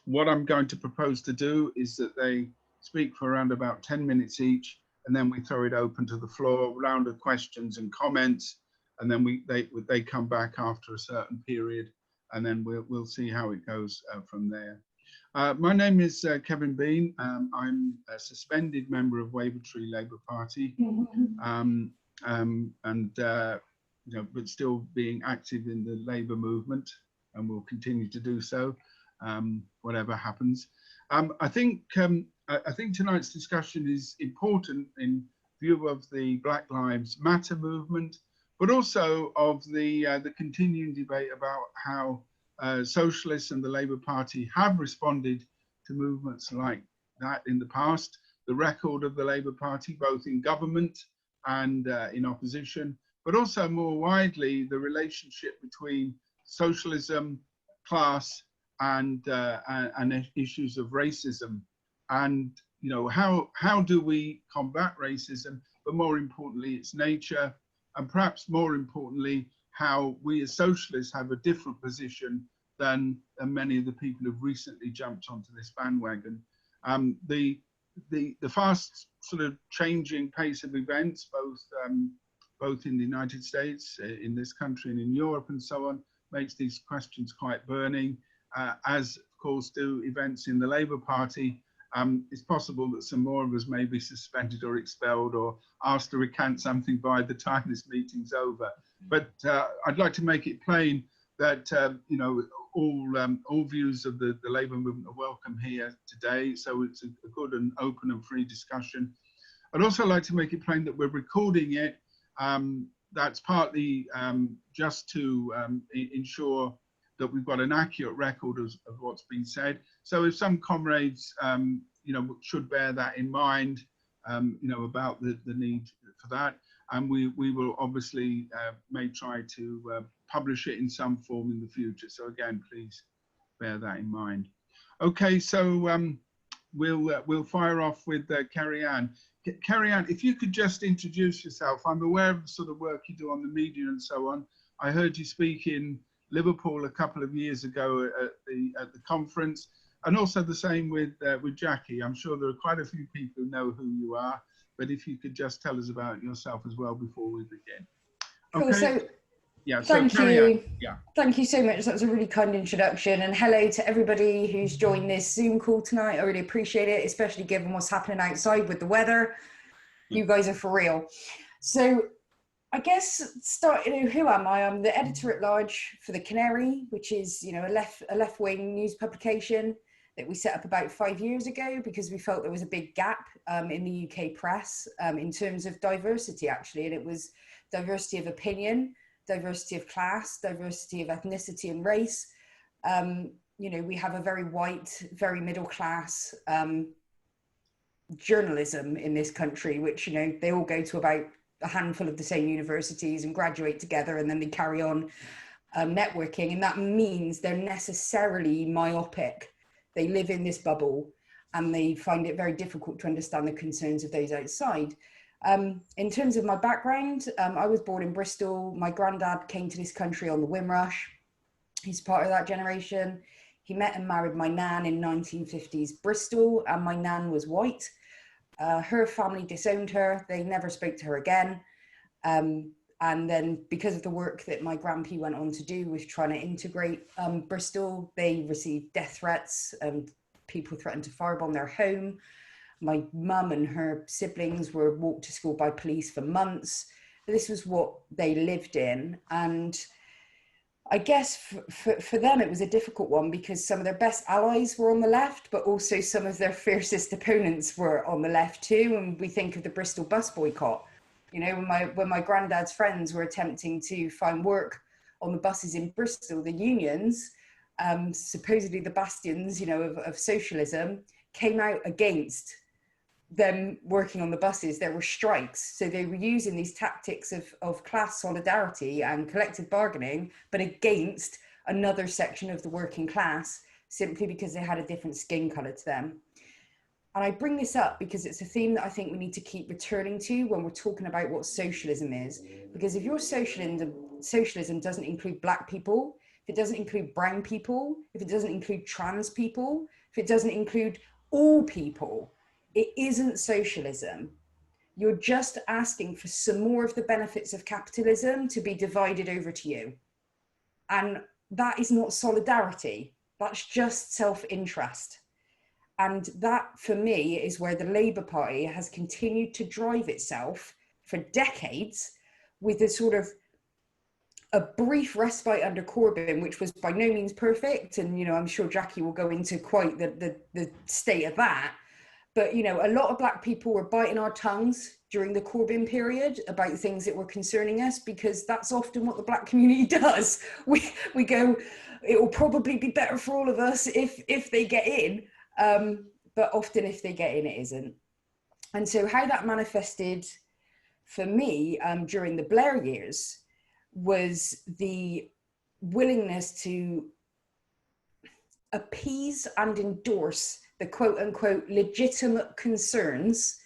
what I'm going to propose to do is that they speak for around about 10 minutes each, and then we throw it open to the floor, round of questions and comments, and then they come back after a certain period, and then we'll see how it goes from there. My name is Kevin Bean. I'm a suspended member of Wavertree Labour Party, but still being active in the Labour movement, and will continue to do so, whatever happens. I think tonight's discussion is important in view of the Black Lives Matter movement, but also of the continuing debate about how socialists and the Labour Party have responded to movements like that in the past. The record of the Labour Party, both in government and in opposition, but also more widely the relationship between socialism, class, and issues of racism. And how do we combat racism, but more importantly its nature, and perhaps more importantly how we as socialists have a different position than many of the people who've recently jumped onto this bandwagon. The fast sort of changing pace of events, both in the United States, in this country and in Europe and so on, makes these questions quite burning, as of course do events in the Labour Party. It's possible that some more of us may be suspended or expelled or asked to recant something by the time this meeting's over. But I'd like to make it plain that all views of the Labour movement are welcome here today. So it's a good and open and free discussion. I'd also like to make it plain that we're recording it. That's partly just to ensure that we've got an accurate record of what's been said. So if some comrades, should bear that in mind, about the need for that. And we will obviously may try to publish it in some form in the future. So again, please bear that in mind. Okay, so we'll fire off with Kerry Ann. Kerry Ann, if you could just introduce yourself. I'm aware of the sort of work you do on the media and so on. I heard you speak in Liverpool a couple of years ago at the conference, and also the same with Jackie. I'm sure there are quite a few people who know who you are, but if you could just tell us about yourself as well before we begin. Okay. Cool, so yeah, thank so you. Yeah. Thank you so much. That was a really kind introduction, and hello to everybody who's joined this Zoom call tonight. I really appreciate it, especially given what's happening outside with the weather. You guys are for real. So I guess who am I? I'm the editor at large for the Canary, which is a left-wing news publication that we set up about 5 years ago because we felt there was a big gap in the UK press in terms of diversity, actually, and it was diversity of opinion, diversity of class, diversity of ethnicity and race. We have a very white, very middle class journalism in this country, which they all go to about a handful of the same universities and graduate together, and then they carry on networking, and that means they're necessarily myopic. They live in this bubble and they find it very difficult to understand the concerns of those outside. In terms of my background, I was born in Bristol. My granddad came to this country on the Windrush. He's part of that generation. He met and married my nan in 1950s Bristol, and my nan was white. Her family disowned her. They never spoke to her again. And then because of the work that my grandpa went on to do with trying to integrate Bristol, they received death threats and people threatened to firebomb their home. My mum and her siblings were walked to school by police for months. This was what they lived in. And I guess for them, it was a difficult one because some of their best allies were on the left, but also some of their fiercest opponents were on the left too. And we think of the Bristol bus boycott. When my granddad's friends were attempting to find work on the buses in Bristol, the unions, supposedly the bastions, of socialism, came out against them working on the buses. There were strikes. So they were using these tactics of class solidarity and collective bargaining, but against another section of the working class, simply because they had a different skin color to them. And I bring this up because it's a theme that I think we need to keep returning to when we're talking about what socialism is. Because if your socialism doesn't include Black people, if it doesn't include brown people, if it doesn't include trans people, if it doesn't include all people, it isn't socialism. You're just asking for some more of the benefits of capitalism to be divided over to you. And that is not solidarity. That's just self-interest. And that, for me, is where the Labour Party has continued to drive itself for decades, with a sort of a brief respite under Corbyn, which was by no means perfect. And, you know, I'm sure Jackie will go into quite the state of that. But, you know, a lot of Black people were biting our tongues during the Corbyn period about things that were concerning us, because that's often what the Black community does. We go, it will probably be better for all of us if they get in. But often if they get in, it isn't. And so how that manifested for me during the Blair years was the willingness to appease and endorse the quote unquote legitimate concerns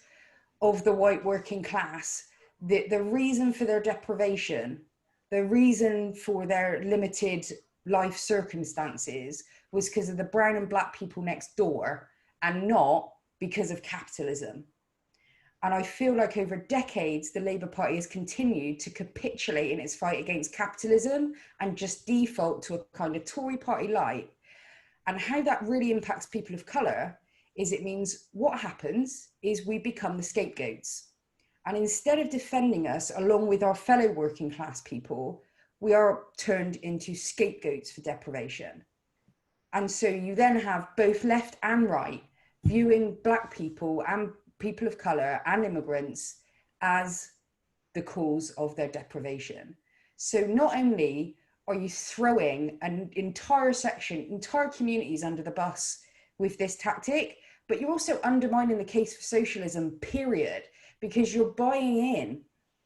of the white working class, the reason for their deprivation, the reason for their limited life circumstances was because of the brown and Black people next door, and not because of capitalism. And I feel like over decades, the Labour Party has continued to capitulate in its fight against capitalism and just default to a kind of Tory party light. And how that really impacts people of colour is it means what happens is we become the scapegoats. And instead of defending us along with our fellow working class people, we are turned into scapegoats for deprivation. And so you then have both left and right viewing Black people and people of colour and immigrants as the cause of their deprivation. So not only are you throwing an entire communities under the bus with this tactic, but you're also undermining the case for socialism, period, because you're buying in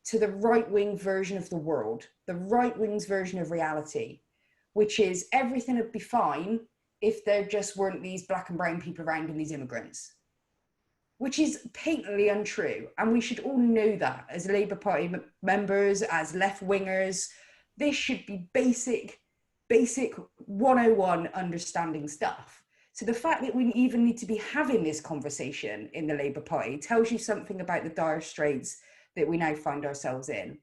to the right-wing version of the world, the right-wing's version of reality, which is everything would be fine if there just weren't these Black and brown people around and these immigrants, which is patently untrue. And we should all know that as Labour Party members, as left-wingers. This should be basic 101 understanding stuff. So the fact that we even need to be having this conversation in the Labour Party tells you something about the dire straits that we now find ourselves in.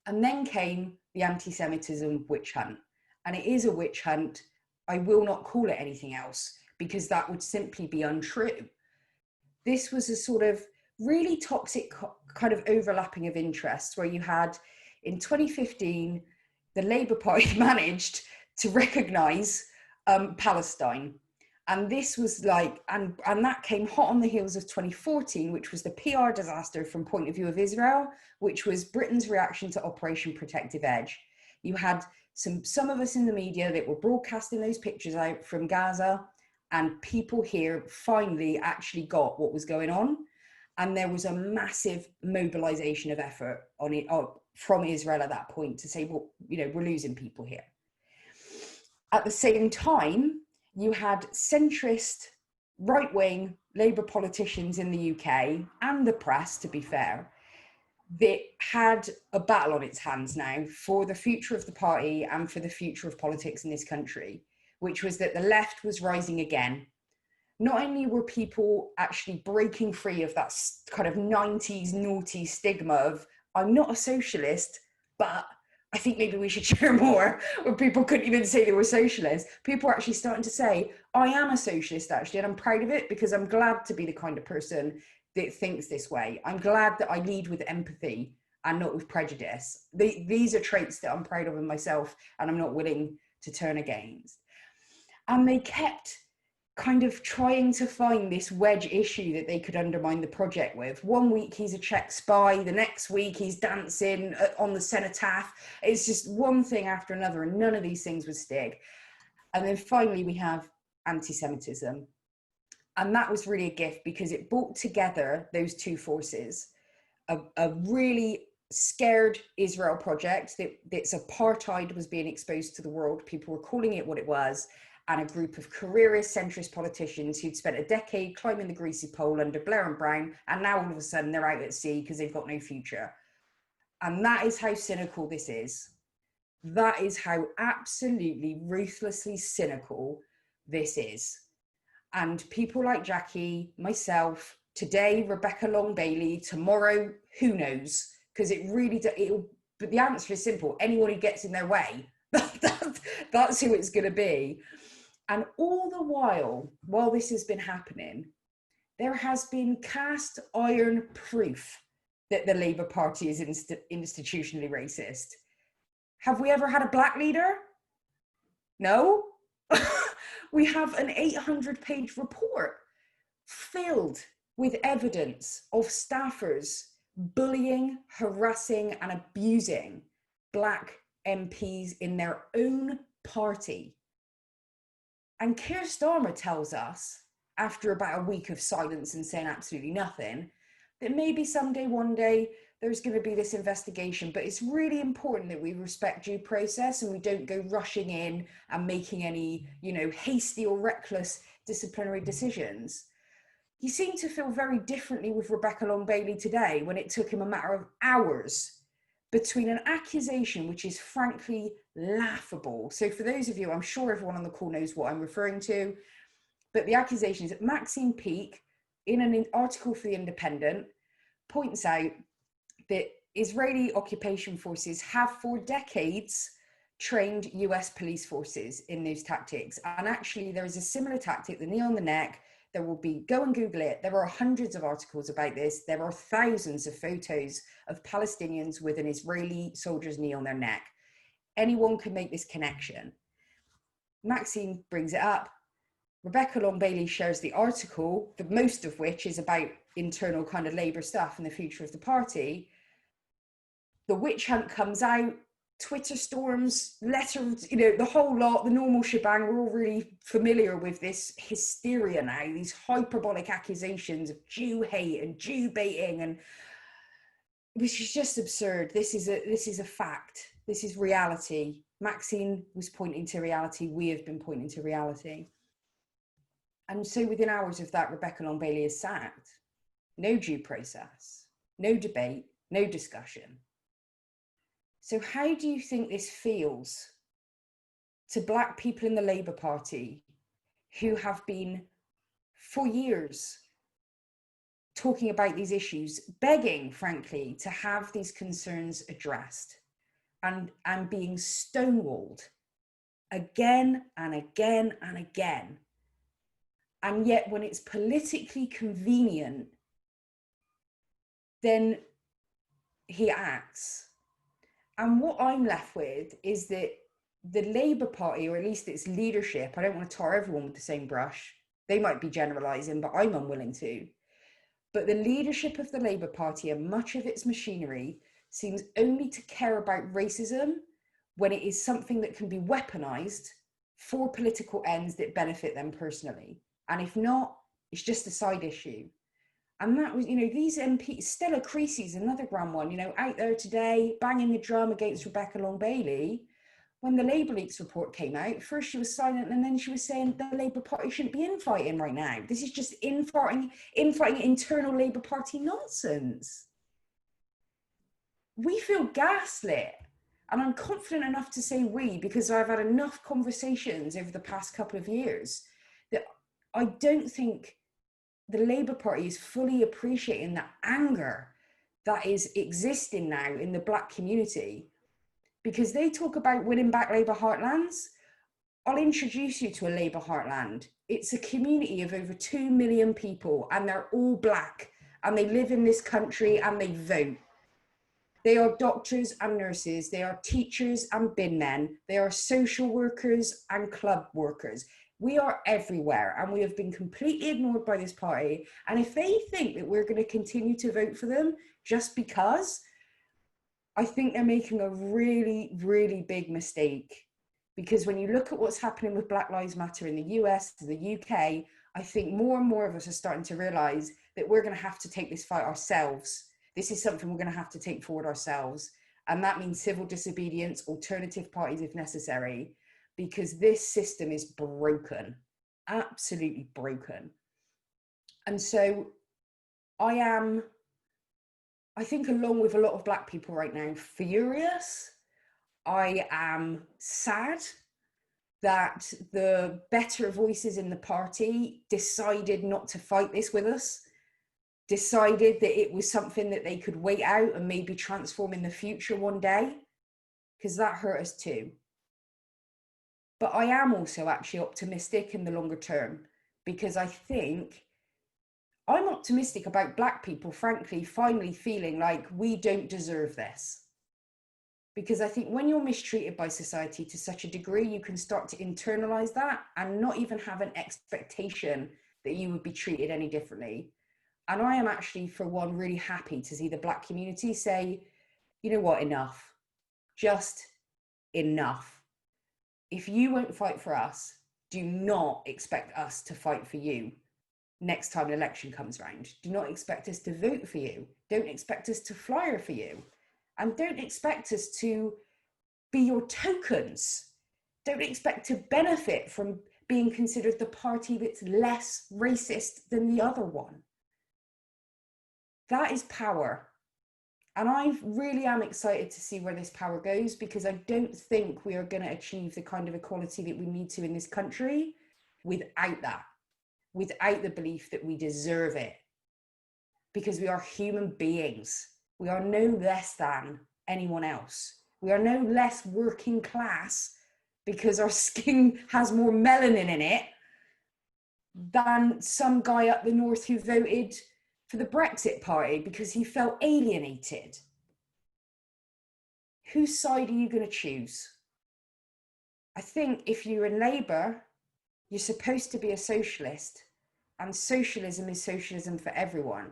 And then came the anti-Semitism witch hunt. And it is a witch hunt. I will not call it anything else, because that would simply be untrue. This was a sort of really toxic kind of overlapping of interests, where you had, in 2015, the Labour Party managed to recognise Palestine. And this was like, and that came hot on the heels of 2014, which was the PR disaster from point of view of Israel, which was Britain's reaction to Operation Protective Edge. You had some of us in the media that were broadcasting those pictures out from Gaza, and people here finally actually got what was going on. And there was a massive mobilization of effort on it from Israel at that point to say, well, you know, we're losing people here. At the same time, you had centrist, right-wing Labour politicians in the UK, and the press, to be fair, that had a battle on its hands now for the future of the party and for the future of politics in this country, which was that the left was rising again. Not only were people actually breaking free of that kind of 90s naughty stigma of, I'm not a socialist, but I think maybe we should share more, where people couldn't even say they were socialists. People are actually starting to say, I am a socialist actually, and I'm proud of it, because I'm glad to be the kind of person that thinks this way. I'm glad that I lead with empathy and not with prejudice. These are traits that I'm proud of in myself, and I'm not willing to turn against. And they kept kind of trying to find this wedge issue that they could undermine the project with. One week he's a Czech spy, the next week he's dancing on the cenotaph. It's just one thing after another, and none of these things would stick. And then finally we have anti-Semitism. And that was really a gift, because it brought together those two forces. A really scared Israel project that's apartheid was being exposed to the world. People were calling it what it was. And a group of careerist, centrist politicians who'd spent a decade climbing the greasy pole under Blair and Brown, and now all of a sudden they're out at sea because they've got no future. And that is how cynical this is. That is how absolutely ruthlessly cynical this is. And people like Jackie, myself, today, Rebecca Long-Bailey, tomorrow, who knows? Because it really, but the answer is simple. Anyone who gets in their way, that's who it's going to be. And all the while this has been happening, there has been cast iron proof that the Labour Party is institutionally racist. Have we ever had a black leader? No. We have an 800-page report filled with evidence of staffers bullying, harassing, and abusing black MPs in their own party. And Keir Starmer tells us, after about a week of silence and saying absolutely nothing, that maybe someday, one day, there's going to be this investigation, but it's really important that we respect due process and we don't go rushing in and making any, hasty or reckless disciplinary decisions. He seemed to feel very differently with Rebecca Long-Bailey today, when it took him a matter of hours between an accusation which is frankly laughable. So for those of you, I'm sure everyone on the call knows what I'm referring to, but the accusation is that Maxine Peake, in an article for The Independent, points out that Israeli occupation forces have for decades trained US police forces in those tactics. And actually there is a similar tactic, the knee on the neck. There will be, go and Google it. There are hundreds of articles about this. There are thousands of photos of Palestinians with an Israeli soldier's knee on their neck. Anyone can make this connection. Maxine brings it up. Rebecca Long-Bailey shares the article, the most of which is about internal kind of Labour stuff and the future of the party. The witch hunt comes out, Twitter storms, letters, the whole lot, the normal shebang. We're all really familiar with this hysteria now, these hyperbolic accusations of Jew hate and Jew baiting, and which is just absurd. This is a fact. This is reality. Maxine was pointing to reality. We have been pointing to reality. And so within hours of that, Rebecca Long-Bailey is sacked. No due process, no debate, no discussion. So how do you think this feels to Black people in the Labour Party who have been for years talking about these issues, begging, frankly, to have these concerns addressed and being stonewalled again and again and again? And yet when it's politically convenient, then he acts. And what I'm left with is that the Labour Party, or at least its leadership, I don't want to tar everyone with the same brush. They might be generalising, but I'm unwilling to. But the leadership of the Labour Party and much of its machinery seems only to care about racism when it is something that can be weaponised for political ends that benefit them personally. And if not, it's just a side issue. And that was, these MPs, Stella Creasy's another grand one, out there today, banging the drum against Rebecca Long-Bailey. When the Labour Leaks report came out, first she was silent and then she was saying the Labour Party shouldn't be infighting right now. This is just infighting internal Labour Party nonsense. We feel gaslit. And I'm confident enough to say we, because I've had enough conversations over the past couple of years, that I don't think the Labour Party is fully appreciating the anger that is existing now in the Black community, because they talk about winning back Labour heartlands. I'll introduce you to a Labour heartland. It's a community of over 2 million people, and they're all Black, and they live in this country and they vote. They are doctors and nurses. They are teachers and bin men. They are social workers and club workers. We are everywhere, and we have been completely ignored by this party. And if they think that we're going to continue to vote for them just because, I think they're making a really, really big mistake. Because when you look at what's happening with Black Lives Matter in the US, the UK, I think more and more of us are starting to realise that we're going to have to take this fight ourselves. This is something we're going to have to take forward ourselves. And that means civil disobedience, alternative parties if necessary, because this system is broken, absolutely broken. And so I think along with a lot of Black people right now, furious. I am sad that the better voices in the party decided not to fight this with us, decided that it was something that they could wait out and maybe transform in the future one day, because that hurt us too. But I am also actually optimistic in the longer term, because I think I'm optimistic about Black people, frankly, finally feeling like we don't deserve this. Because I think when you're mistreated by society to such a degree, you can start to internalize that and not even have an expectation that you would be treated any differently. And I am actually, for one, really happy to see the Black community say, you know what, enough, just enough. If you won't fight for us, do not expect us to fight for you next time an election comes around. Do not expect us to vote for you. Don't expect us to flyer for you. And don't expect us to be your tokens. Don't expect to benefit from being considered the party that's less racist than the other one. That is power. And I really am excited to see where this power goes, because I don't think we are going to achieve the kind of equality that we need to in this country without that, without the belief that we deserve it. Because we are human beings. We are no less than anyone else. We are no less working class because our skin has more melanin in it than some guy up the north who voted for the Brexit party because he felt alienated. Whose side are you going to choose? I think if you're in Labour, you're supposed to be a socialist, and socialism is socialism for everyone.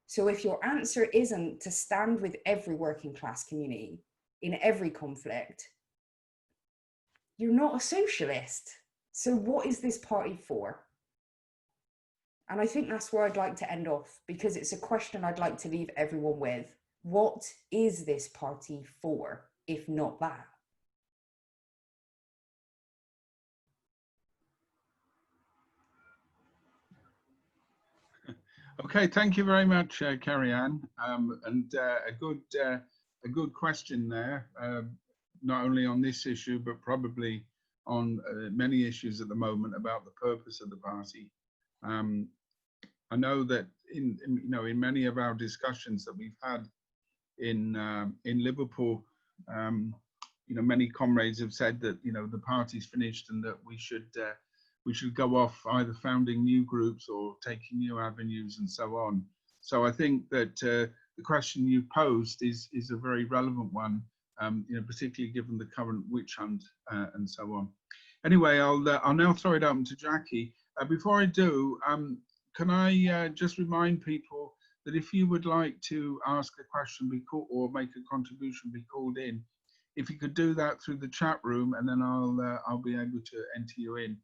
So if your answer isn't to stand with every working class community in every conflict, you're not a socialist. So what is this party for? And I think that's where I'd like to end off, because it's a question I'd like to leave everyone with. What is this party for, if not that? Okay, thank you very much, Kerry Ann, and a good question there, not only on this issue but probably on many issues at the moment about the purpose of the party. I know that in many of our discussions that we've had in Liverpool, many comrades have said that the party's finished and that we should go off either founding new groups or taking new avenues and so on. So I think that the question you posed is a very relevant one, particularly given the current witch hunt and so on. Anyway, I'll now throw it open to Jackie. Before I do, can I just remind people that if you would like to ask a question or make a contribution, be called in. If you could do that through the chat room, and then I'll be able to enter you in.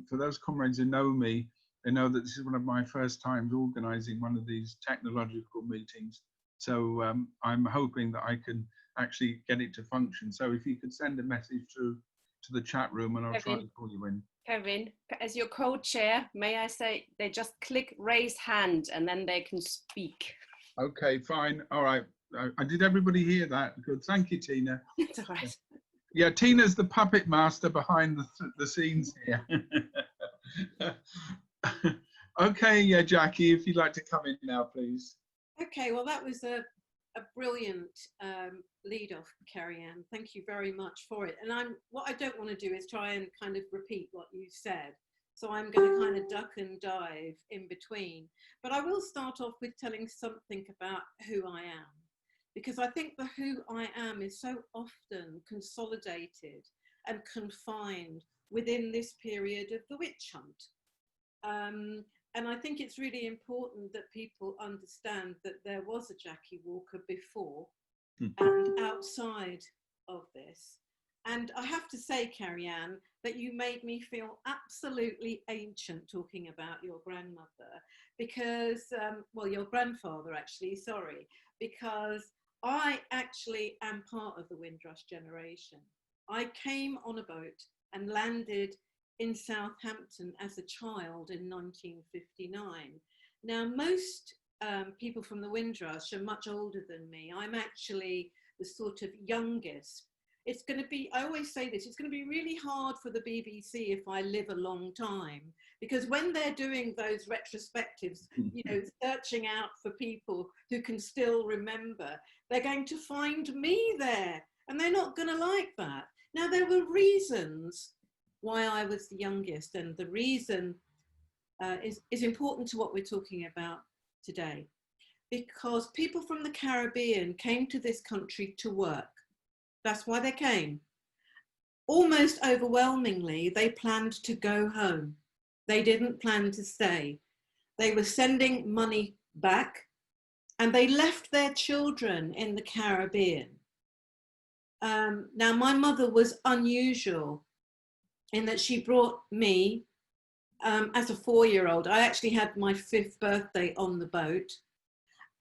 For those comrades who know me, they know that this is one of my first times organising one of these technological meetings. So I'm hoping that I can actually get it to function. So if you could send a message through to the chat room, and I'll try to call you in. Kevin, as your co-chair, may I say they just click raise hand and then they can speak. Okay, fine. All right. Did everybody hear that? Good. Thank you, Tina. It's all right. Yeah, Tina's the puppet master behind the scenes here. Okay, yeah, Jackie, if you'd like to come in now, please. Okay, well, that was a brilliant lead off, Kerry Ann. Thank you very much for it. And what I don't want to do is try and kind of repeat what you said. So I'm going to kind of duck and dive in between. But I will start off with telling something about who I am, because I think the who I am is so often consolidated and confined within this period of the witch hunt. And I think it's really important that people understand that there was a Jackie Walker before and outside of this. And I have to say, Kerry Ann, that you made me feel absolutely ancient talking about your grandmother, because, well, your grandfather actually, sorry, because I actually am part of the Windrush generation. I came on a boat and landed in Southampton as a child in 1959. Now, most people from the Windrush are much older than me. I'm actually the sort of youngest. it's going to be, I always say this, it's going to be really hard for the BBC if I live a long time, because when they're doing those retrospectives, you know, searching out for people who can still remember, they're going to find me there, and they're not going to like that. Now, there were reasons why I was the youngest, and the reason is important to what we're talking about today, because people from the Caribbean came to this country to work. That's why they came. Almost overwhelmingly, they planned to go home. They didn't plan to stay. They were sending money back, and they left their children in the Caribbean. Now, my mother was unusual in that she brought me as a 4-year-old. I actually had my 5th birthday on the boat,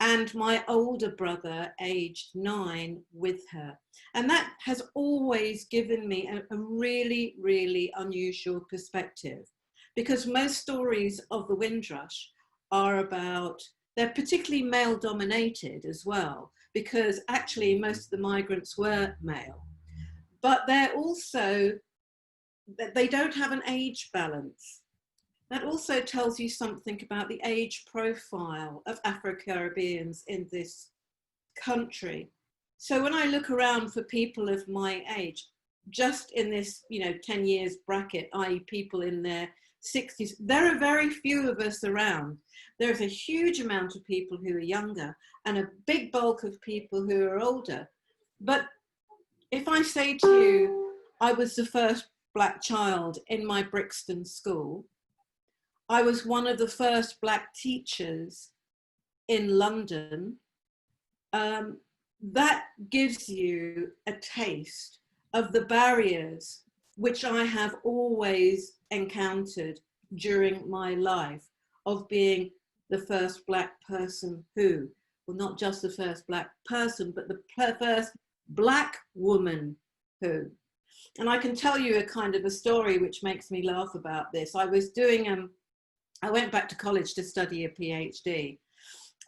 and my older brother, aged 9, with her. And that has always given me a really, really unusual perspective, because most stories of the Windrush are about, they're particularly male dominated as well, because actually most of the migrants were male, but they're also, they don't have an age balance. That also tells you something about the age profile of Afro-Caribbeans in this country. So when I look around for people of my age, just in this, you know, 10 years bracket, i.e. people in their 60s, there are very few of us around. There's a huge amount of people who are younger and a big bulk of people who are older. But if I say to you, I was the first Black child in my Brixton school, I was one of the first Black teachers in London, that gives you a taste of the barriers which I have always encountered during my life of being the first Black person who, well, not just the first Black person, but the first Black woman who. And I can tell you a kind of a story which makes me laugh about this. I was doing, I went back to college to study a PhD,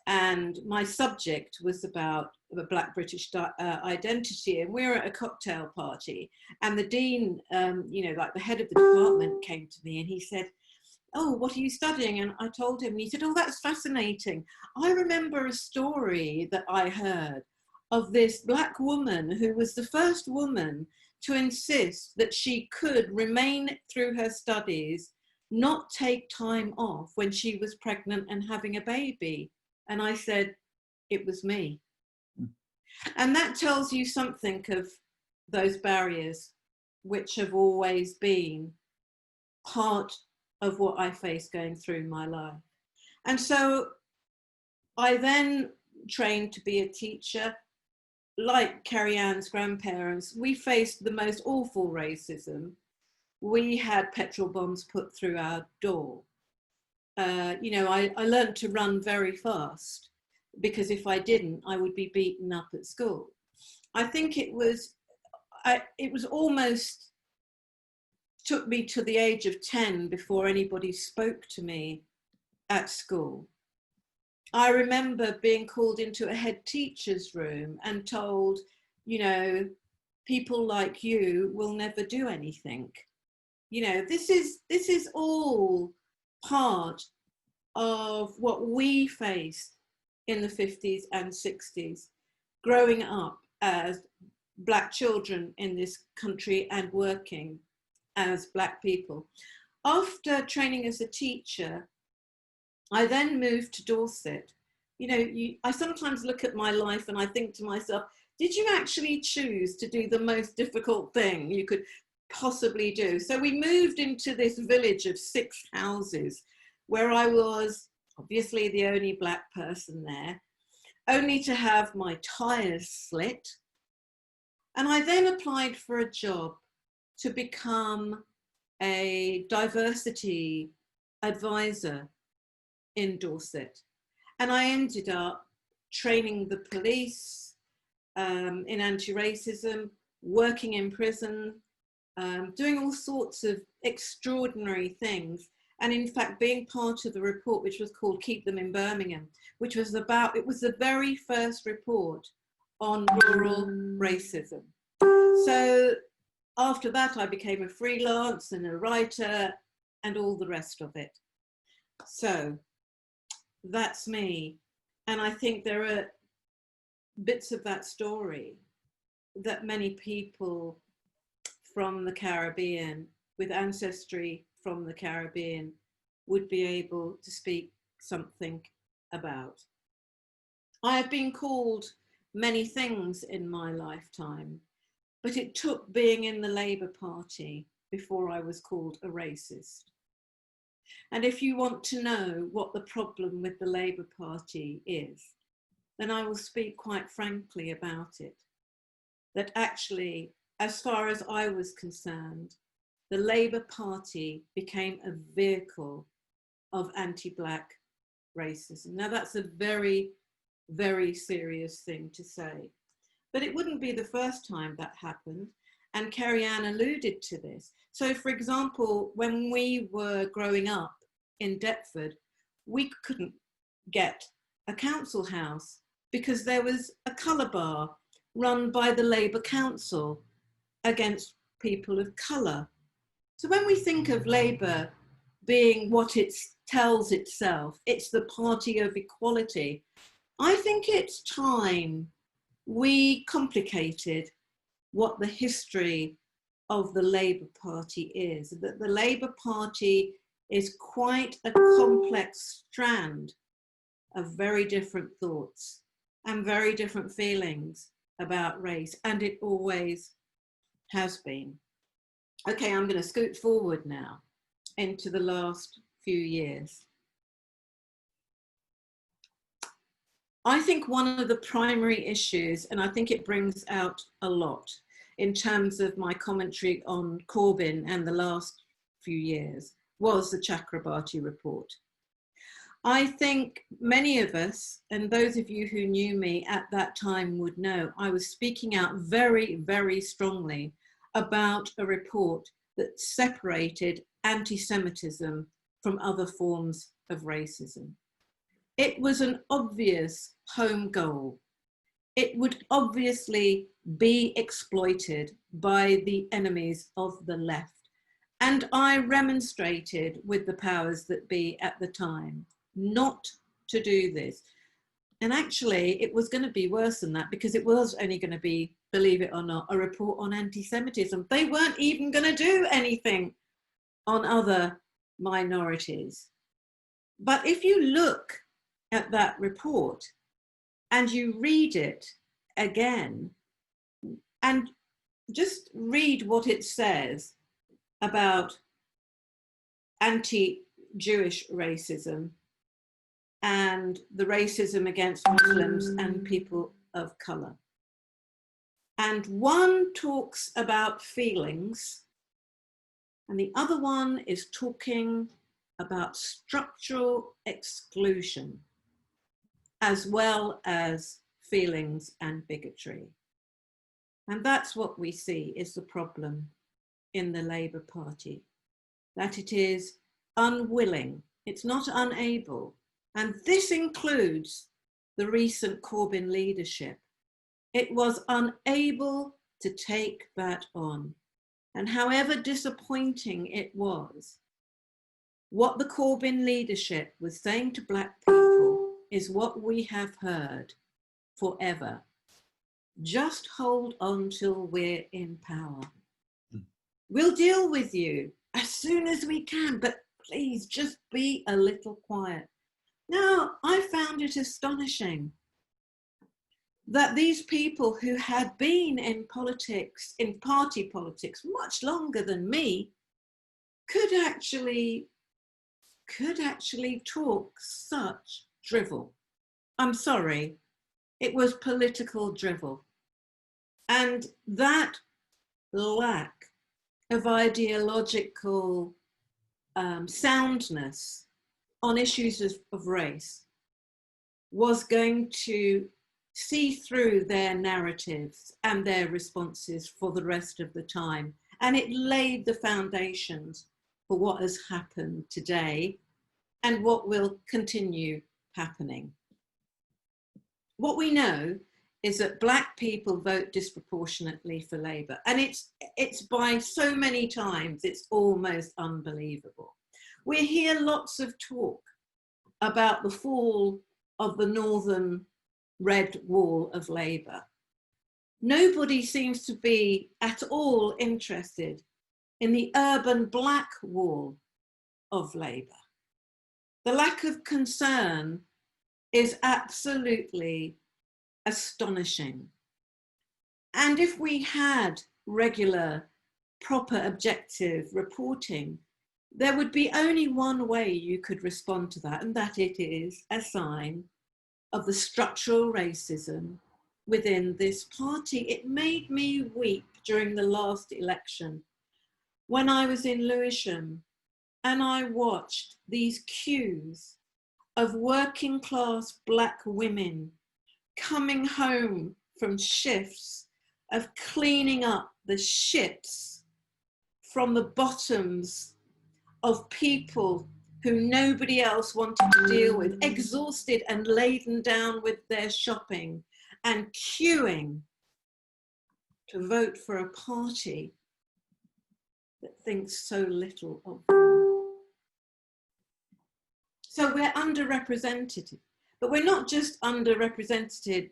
and my subject was about the Black British identity, and we were at a cocktail party, and the dean, you know, like the head of the department came to me and he said, "Oh, what are you studying?" And I told him, and he said, "Oh, that's fascinating. I remember a story that I heard of this Black woman who was the first woman to insist that she could remain through her studies, not take time off when she was pregnant and having a baby." And I said, "It was me." And that tells you something of those barriers, which have always been part of what I faced going through my life. And so I then trained to be a teacher. Like Kerry Ann's grandparents, we faced the most awful racism. We had petrol bombs put through our door. You know, I learned to run very fast, because if I didn't, I would be beaten up at school. I think it was almost took me to the age of 10 before anybody spoke to me at school. I remember being called into a head teacher's room and told, you know, people like you will never do anything. You know, this is all part of what we faced in the 50s and 60s, growing up as Black children in this country and working as Black people. After training as a teacher, I then moved to Dorset. You know, I sometimes look at my life and I think to myself, did you actually choose to do the most difficult thing you could possibly do? So we moved into this village of 6 houses where I was obviously the only Black person there, only to have my tires slit. And I then applied for a job to become a diversity advisor in Dorset. And I ended up training the police in anti-racism, working in prison, doing all sorts of extraordinary things. And in fact, being part of the report, which was called Keep Them in Birmingham, which was about, it was the very first report on rural racism. So after that, I became a freelance and a writer and all the rest of it. So that's me. And I think there are bits of that story that many people from the Caribbean with ancestry from the Caribbean would be able to speak something about. I have been called many things in my lifetime, but it took being in the Labour Party before I was called a racist. And if you want to know what the problem with the Labour Party is, then I will speak quite frankly about it. That actually, as far as I was concerned, the Labour Party became a vehicle of anti-Black racism. Now that's a very, very serious thing to say, but it wouldn't be the first time that happened. And Kerry Ann alluded to this. So for example, when we were growing up in Deptford, we couldn't get a council house because there was a colour bar run by the Labour Council against people of colour. So when we think of Labour being what it tells itself, it's the party of equality, I think it's time we complicated what the history of the Labour Party is, that the Labour Party is quite a complex strand of very different thoughts and very different feelings about race, and it always has been. Okay, I'm going to scoot forward now into the last few years. I think one of the primary issues, and I think it brings out a lot in terms of my commentary on Corbyn and the last few years, was the Chakrabarty report. I think many of us, and those of you who knew me at that time would know, I was speaking out very, very strongly about a report that separated anti-Semitism from other forms of racism. It was an obvious home goal. It would obviously be exploited by the enemies of the left. And I remonstrated with the powers that be at the time not to do this. And actually, it was going to be worse than that, because it was only going to be, believe it or not, a report on anti-Semitism. They weren't even going to do anything on other minorities. But if you look at that report and you read it again and just read what it says about anti-Jewish racism and the racism against Muslims and people of colour. And one talks about feelings and the other one is talking about structural exclusion as well as feelings and bigotry. And that's what we see is the problem in the Labour Party, that it is unwilling, it's not unable. And this includes the recent Corbyn leadership. It was unable to take that on. And however disappointing it was, what the Corbyn leadership was saying to Black people is what we have heard forever. Just hold on till we're in power. We'll deal with you as soon as we can, but please just be a little quiet. Now, I found it astonishing that these people who had been in politics, in party politics, much longer than me, could actually talk such drivel. I'm sorry, it was political drivel. And that lack of ideological soundness on issues of race was going to see through their narratives and their responses for the rest of the time. And it laid the foundations for what has happened today and what will continue happening. What we know is that black people vote disproportionately for Labour. And it's by so many times, it's almost unbelievable. We hear lots of talk about the fall of the northern red wall of Labour. Nobody seems to be at all interested in the urban black wall of Labour. The lack of concern is absolutely astonishing. And if we had regular, proper, objective reporting, there would be only one way you could respond to that, and that it is a sign of the structural racism within this party. It made me weep during the last election when I was in Lewisham and I watched these queues of working class black women coming home from shifts of cleaning up the shits from the bottoms of people who nobody else wanted to deal with, exhausted and laden down with their shopping and queuing to vote for a party that thinks so little of them. So we're underrepresented, but we're not just underrepresented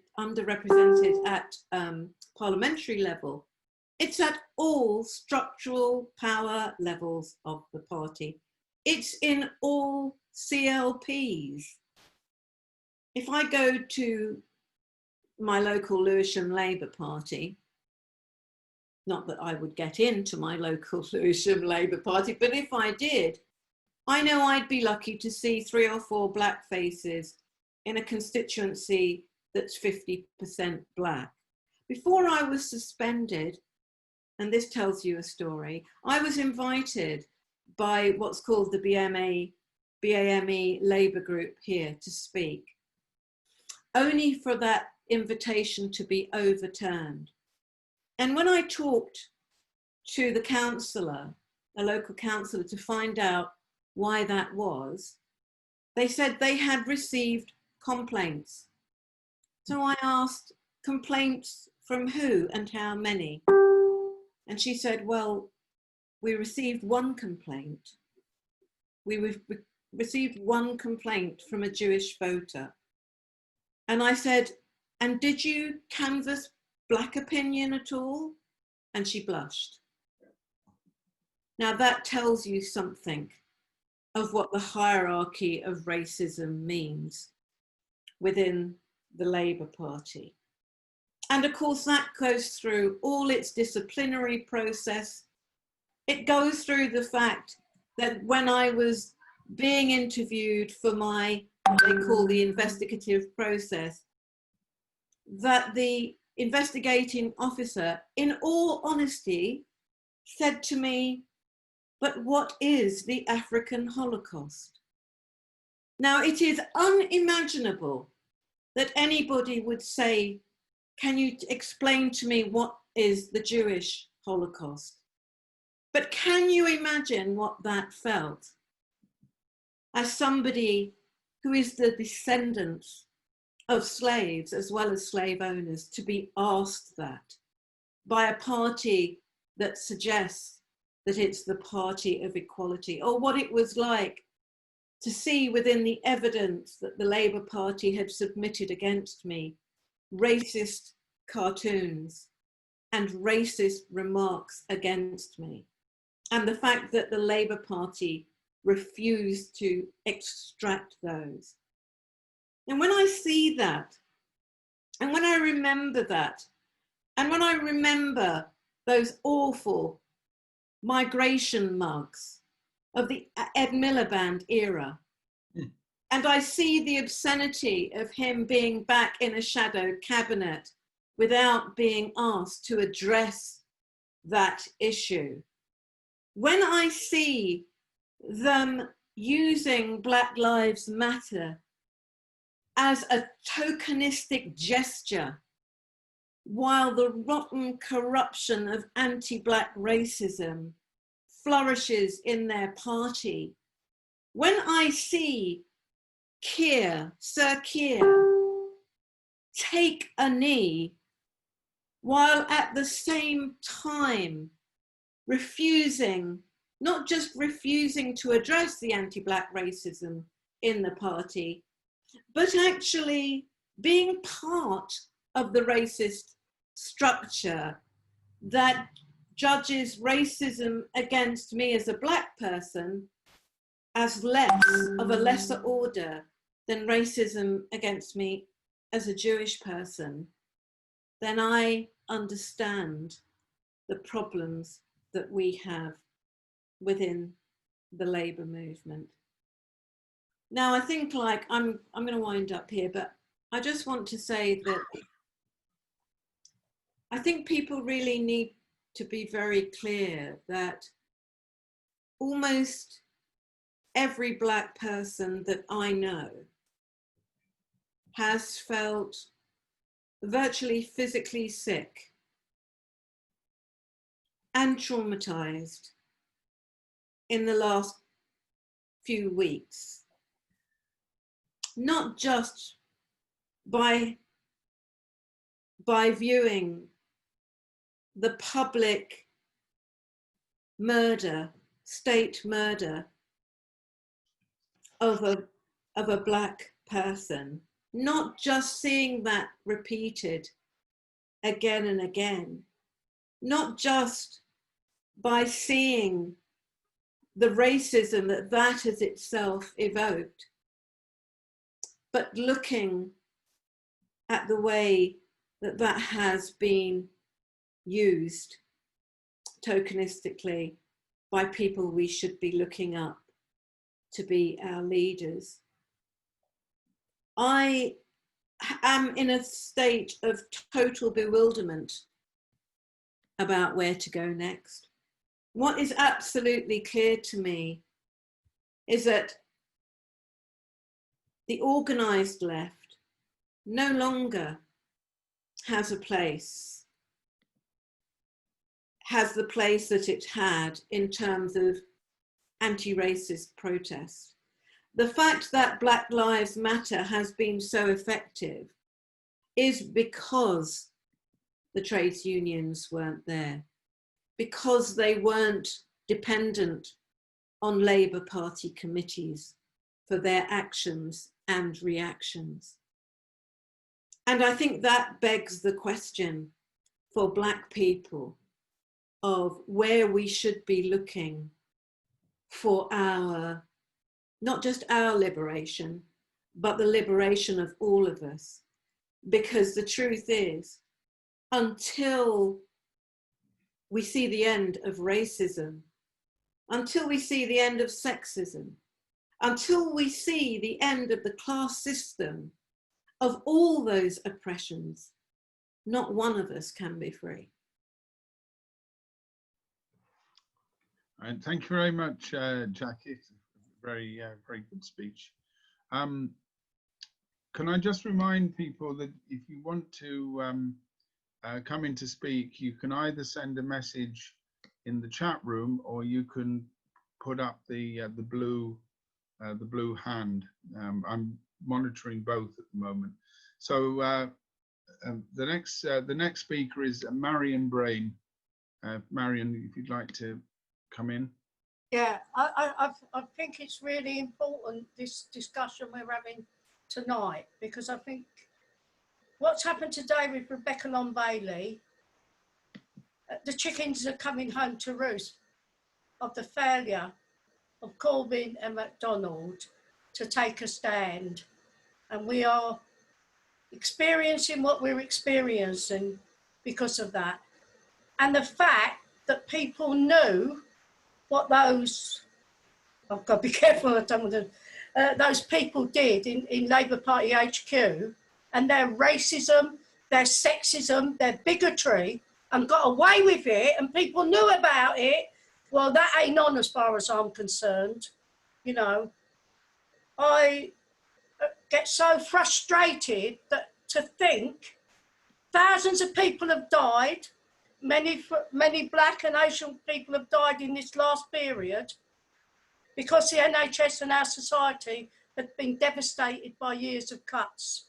at parliamentary level. It's at all structural power levels of the party. It's in all CLPs. If I go to my local Lewisham Labour Party, not that I would get into my local Lewisham Labour Party, but if I did, I know I'd be lucky to see 3 or 4 black faces in a constituency that's 50% black. Before I was suspended, and this tells you a story, I was invited by what's called the BAME Labour group here to speak, only for that invitation to be overturned. And when I talked to the councillor, a local councillor, to find out why that was, they said they had received complaints. So I asked, complaints from who and how many? And she said, well, we received one complaint. We received one complaint from a Jewish voter. And I said, and did you canvass black opinion at all? And she blushed. Now that tells you something of what the hierarchy of racism means within the Labour Party. And of course that goes through all its disciplinary process. It goes through the fact that when I was being interviewed for my, what they call the investigative process, that the investigating officer, in all honesty, said to me, but what is the African Holocaust? Now, it is unimaginable that anybody would say, can you explain to me what is the Jewish Holocaust? But can you imagine what that felt as somebody who is the descendants of slaves as well as slave owners to be asked that by a party that suggests that it's the party of equality, or what it was like to see within the evidence that the Labour Party had submitted against me racist cartoons and racist remarks against me, and the fact that the Labour Party refused to extract those. And when I see that, and when I remember that, and when I remember those awful migration mugs of the Ed Miliband era, and I see the obscenity of him being back in a shadow cabinet without being asked to address that issue, when I see them using Black Lives Matter as a tokenistic gesture, while the rotten corruption of anti-Black racism flourishes in their party, when I see Sir Keir, take a knee while at the same time refusing, not just refusing to address the anti-Black racism in the party, but actually being part of the racist structure that judges racism against me as a Black person as less of a lesser order than racism against me as a Jewish person, then I understand the problems that we have within the labour movement. Now, I think, like, I'm going to wind up here, but I just want to say that I think people really need to be very clear that almost every Black person that I know has felt virtually physically sick and traumatized in the last few weeks, not just by viewing the public murder, state murder of a Black person, not just seeing that repeated again and again, not just by seeing the racism that has itself evoked, but looking at the way that has been used tokenistically by people we should be looking up to be our leaders. I am in a state of total bewilderment about where to go next. What is absolutely clear to me is that the organised left no longer has a place, has the place that it had in terms of anti-racist protest. The fact that Black Lives Matter has been so effective is because the trades unions weren't there, because they weren't dependent on Labour Party committees for their actions and reactions. And I think that begs the question for Black people of where we should be looking for our, not just our liberation, but the liberation of all of us. Because the truth is, until we see the end of racism, until we see the end of sexism, until we see the end of the class system, of all those oppressions, not one of us can be free. And thank you very much, Jackie. Very, very good speech. Can I just remind people that if you want to come in to speak, you can either send a message in the chat room, or you can put up the blue hand. I'm monitoring both at the moment. So the next speaker is Marion Brain. Marion, if you'd like to come in. Yeah, I think it's really important, this discussion we're having tonight, because I think what's happened today with Rebecca Long Bailey, the chickens are coming home to roost of the failure of Corbyn and MacDonald to take a stand. And we are experiencing what we're experiencing because of that. And the fact that people knew what those, I've got to be careful what I'm going to, those people did in Labour Party HQ, and their racism, their sexism, their bigotry, and got away with it, and people knew about it. Well, that ain't on as far as I'm concerned. You know, I get so frustrated that to think thousands of people have died, many Black and Asian people have died in this last period because the NHS and our society have been devastated by years of cuts.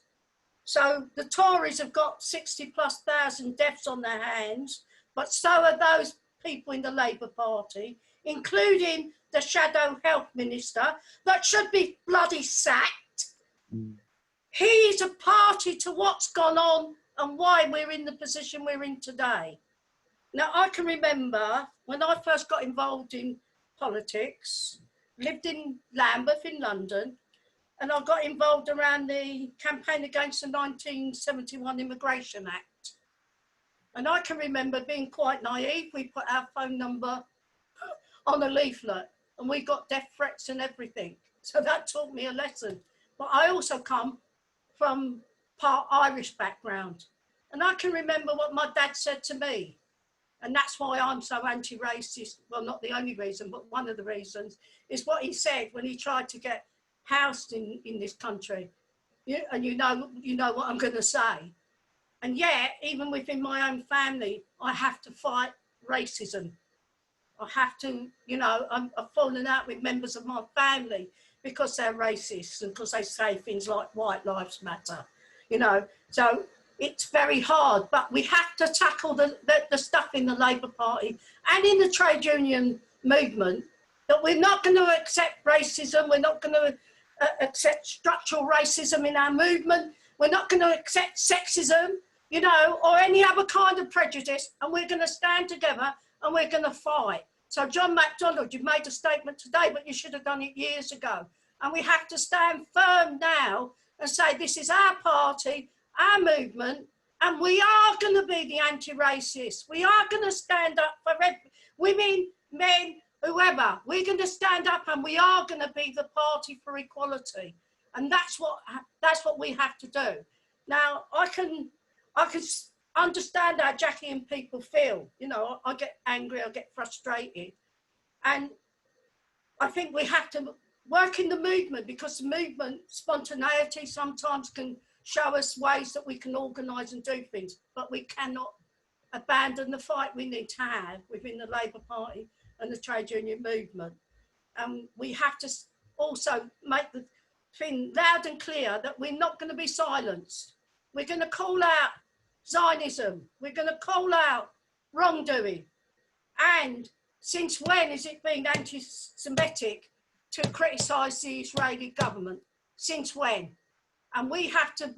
So the Tories have got 60,000+ deaths on their hands, but so are those people in the Labour Party, including the Shadow Health Minister, that should be bloody sacked. He is a party to what's gone on and why we're in the position we're in today. Now, I can remember when I first got involved in politics, lived in Lambeth in London, and I got involved around the campaign against the 1971 Immigration Act. And I can remember being quite naive. We put our phone number on a leaflet and we got death threats and everything. So that taught me a lesson. But I also come from part Irish background. And I can remember what my dad said to me. And that's why I'm so anti-racist. Well, not the only reason, but one of the reasons is what he said when he tried to get housed in this country. And you know what I'm going to say. And yet, even within my own family, I have to fight racism. I have to, I've fallen out with members of my family because they're racist and because they say things like white lives matter, So it's very hard, but we have to tackle the stuff in the Labour Party and in the trade union movement, that we're not going to accept racism, we're not going to accept structural racism in our movement, we're not going to accept sexism, or any other kind of prejudice, and we're going to stand together and we're going to fight. So John MacDonald, you've made a statement today, but you should have done it years ago. And we have to stand firm now and say, this is our party, our movement, and we are going to be the anti-racist. We are going to stand up for women, men, whoever. We're going to stand up and we are going to be the party for equality. And that's what we have to do. Now, I can understand how Jackie and people feel. I get angry, I get frustrated. And I think we have to work in the movement, because the movement spontaneity sometimes can show us ways that we can organise and do things, but we cannot abandon the fight we need to have within the Labour Party and the trade union movement. And we have to also make the thing loud and clear that we're not going to be silenced. We're going to call out Zionism. We're going to call out wrongdoing. And since when is it being anti-Semitic to criticise the Israeli government? Since when? And you have to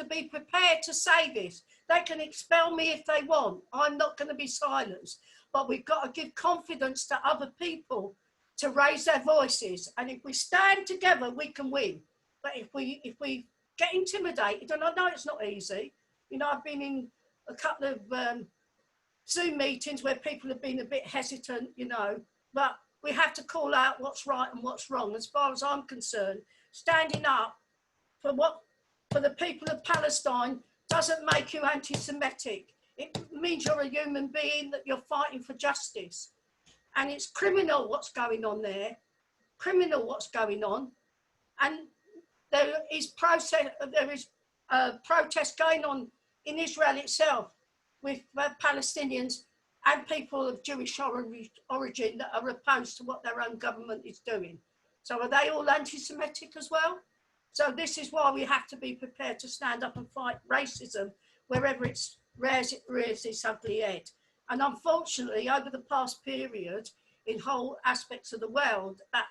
be prepared to say this. They can expel me if they want. I'm not going to be silenced. But we've got to give confidence to other people to raise their voices. And if we stand together, we can win. But if we get intimidated, and I know it's not easy. I've been in a couple of Zoom meetings where people have been a bit hesitant, but we have to call out what's right and what's wrong. As far as I'm concerned, standing up for the people of Palestine doesn't make you anti-Semitic. It means you're a human being, that you're fighting for justice. And it's criminal what's going on there, what's going on. And there is protest going on in Israel itself with Palestinians and people of Jewish origin that are opposed to what their own government is doing. So are they all anti-Semitic as well? So this is why we have to be prepared to stand up and fight racism wherever it rears its ugly head. And unfortunately, over the past period, in whole aspects of the world, that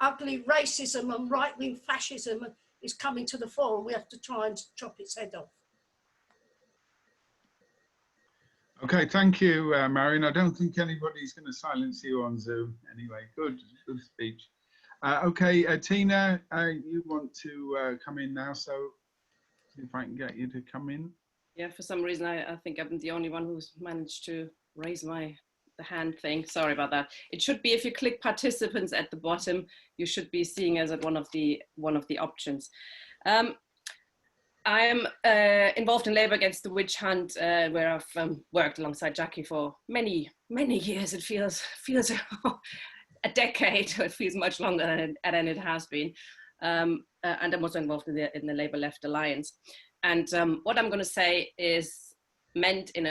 ugly racism and right-wing fascism is coming to the fore, and we have to try and chop its head off. Okay, thank you, Marion. I don't think anybody's going to silence you on Zoom anyway. Good speech. Okay, Tina, you want to come in now, so see if I can get you to come in. Yeah, for some reason, I think I'm the only one who's managed to raise the hand thing. Sorry about that. It should be, if you click participants at the bottom, you should be seeing us at one of the options. I am involved in Labour Against the Witch Hunt, where I've worked alongside Jackie for many years. It feels a decade. It feels much longer than it has been. And I'm also involved in the Labour Left Alliance. And what I'm going to say is meant in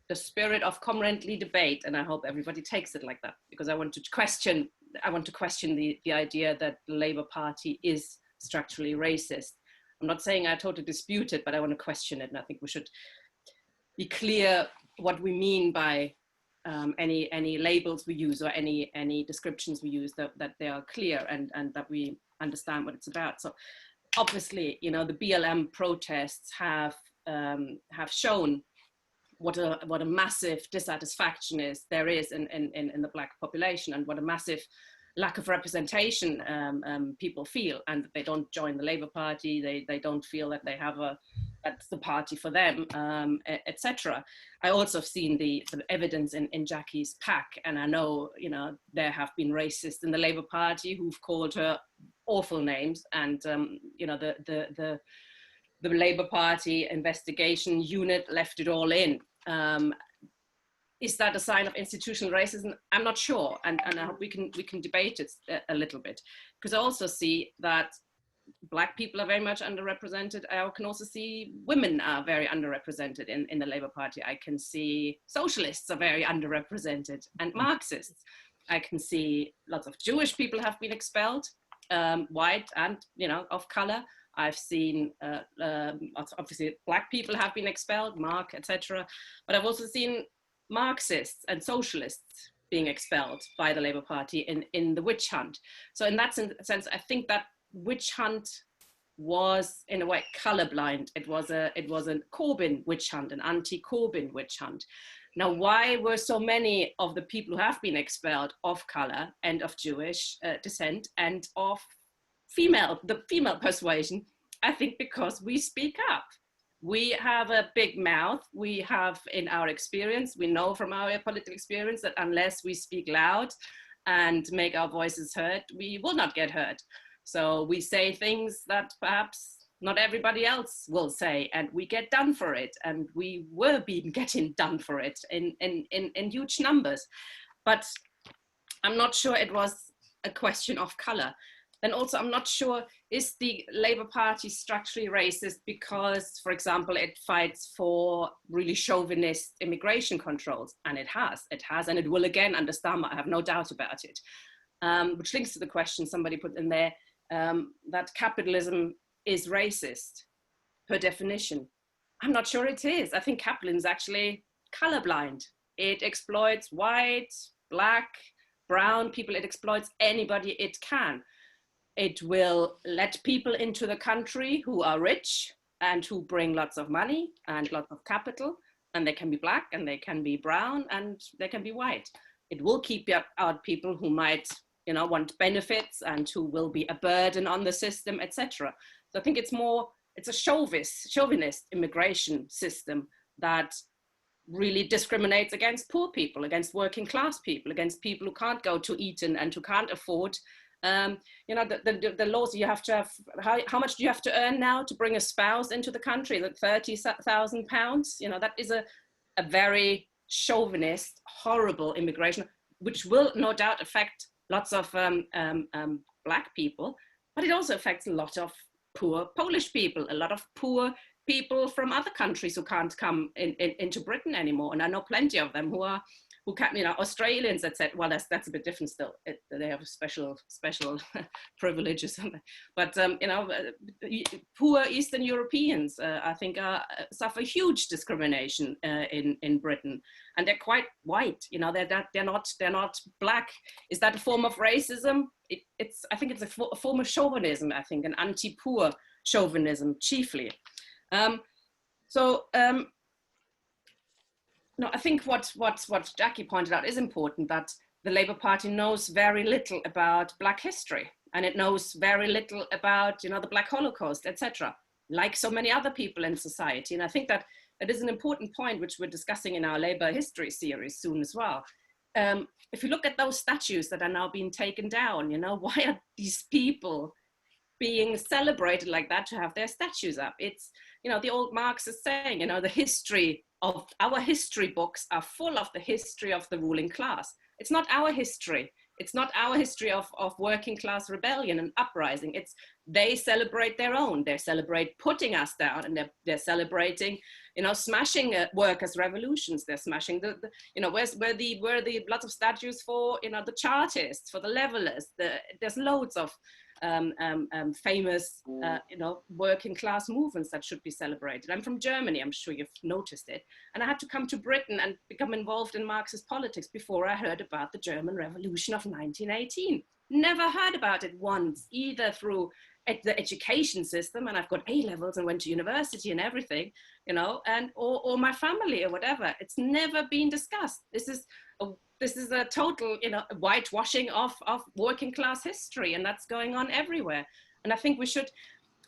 the spirit of comradely debate, and I hope everybody takes it like that, because I want to question the idea that the Labour Party is structurally racist. I'm not saying I totally dispute it, but I want to question it. And I think we should be clear what we mean by any labels we use or any descriptions we use, that they are clear and that we understand what it's about. So obviously, you know, the BLM protests have shown what a massive dissatisfaction there is in the Black population, and what a massive lack of representation people feel, and they don't join the Labour Party, they don't feel that they have that's the party for them, etc. I also have seen the evidence in Jackie's pack, and I know, you know, there have been racists in the Labour Party who've called her awful names, and you know, the Labour Party investigation unit left it all in. Is that a sign of institutional racism? I'm not sure, and I hope we can debate it a little bit, because I also see that Black people are very much underrepresented. I can also see women are very underrepresented in the Labour Party. I can see socialists are very underrepresented, and Marxists. I can see lots of Jewish people have been expelled, white and, you know, of color. I've seen, obviously, Black people have been expelled, Mark, etc. But I've also seen Marxists and socialists being expelled by the Labour Party in the witch hunt. So in that sense, I think that witch hunt was, in a way, colorblind. It was a Corbyn witch hunt, an anti-Corbyn witch hunt. Now, why were so many of the people who have been expelled of color and of Jewish descent and of the female persuasion? I think because we speak up. We have a big mouth. We have, in our experience, we know from our political experience that unless we speak loud and make our voices heard, we will not get heard. So we say things that perhaps not everybody else will say, and we get done for it. And we were getting done for it in huge numbers. But I'm not sure it was a question of color. And also, I'm not sure, is the Labour Party structurally racist because, for example, it fights for really chauvinist immigration controls? And it has, and it will again under Starmer, I have no doubt about it. Which links to the question somebody put in there, that capitalism is racist per definition. I'm not sure it is. I think capitalism is actually colorblind. It exploits white, Black, brown people. It exploits anybody it can. It will let people into the country who are rich and who bring lots of money and lots of capital, and they can be Black and they can be brown and they can be white. It will keep out people who might, you know, want benefits and who will be a burden on the system, etc. So I think it's a chauvinist immigration system that really discriminates against poor people, against working class people, against people who can't go to Eton and who can't afford. You know, the laws, you have to have, how much do you have to earn now to bring a spouse into the country? That £30,000, you know, that is a very chauvinist, horrible immigration, which will no doubt affect lots of Black people, but it also affects a lot of poor Polish people, a lot of poor people from other countries who can't come into Britain anymore. And I know plenty of them who can't, you know, Australians, etc. Well, that's a bit different still. They have special privileges. But, you know, poor Eastern Europeans, I think, suffer huge discrimination in Britain. And they're quite white, you know, they're not Black. Is that a form of racism? I think it's a form of chauvinism, I think, an anti-poor chauvinism, chiefly. No, I think what Jackie pointed out is important, that the Labour Party knows very little about Black history, and it knows very little about, you know, the Black Holocaust, etc., like so many other people in society. And I think that it is an important point, which we're discussing in our Labour history series soon as well. If you look at those statues that are now being taken down, you know, why are these people being celebrated like that to have their statues up? It's, you know, the old Marxist saying, you know, the history of our history books are full of the history of the ruling class. It's not our history. It's not our history of working class rebellion and uprising. It's, they celebrate their own. They celebrate putting us down, and they're celebrating, you know, smashing workers' revolutions. They're smashing the you know, where the lots of statues for, you know, the Chartists, for the Levelers. There's loads of famous, working class movements that should be celebrated. I'm from Germany, I'm sure you've noticed it. And I had to come to Britain and become involved in Marxist politics before I heard about the German Revolution of 1918. Never heard about it once, either through the education system, and I've got A-levels and went to university and everything, or my family or whatever. It's never been discussed. This is a total, whitewashing of working class history, and that's going on everywhere. And I think we should,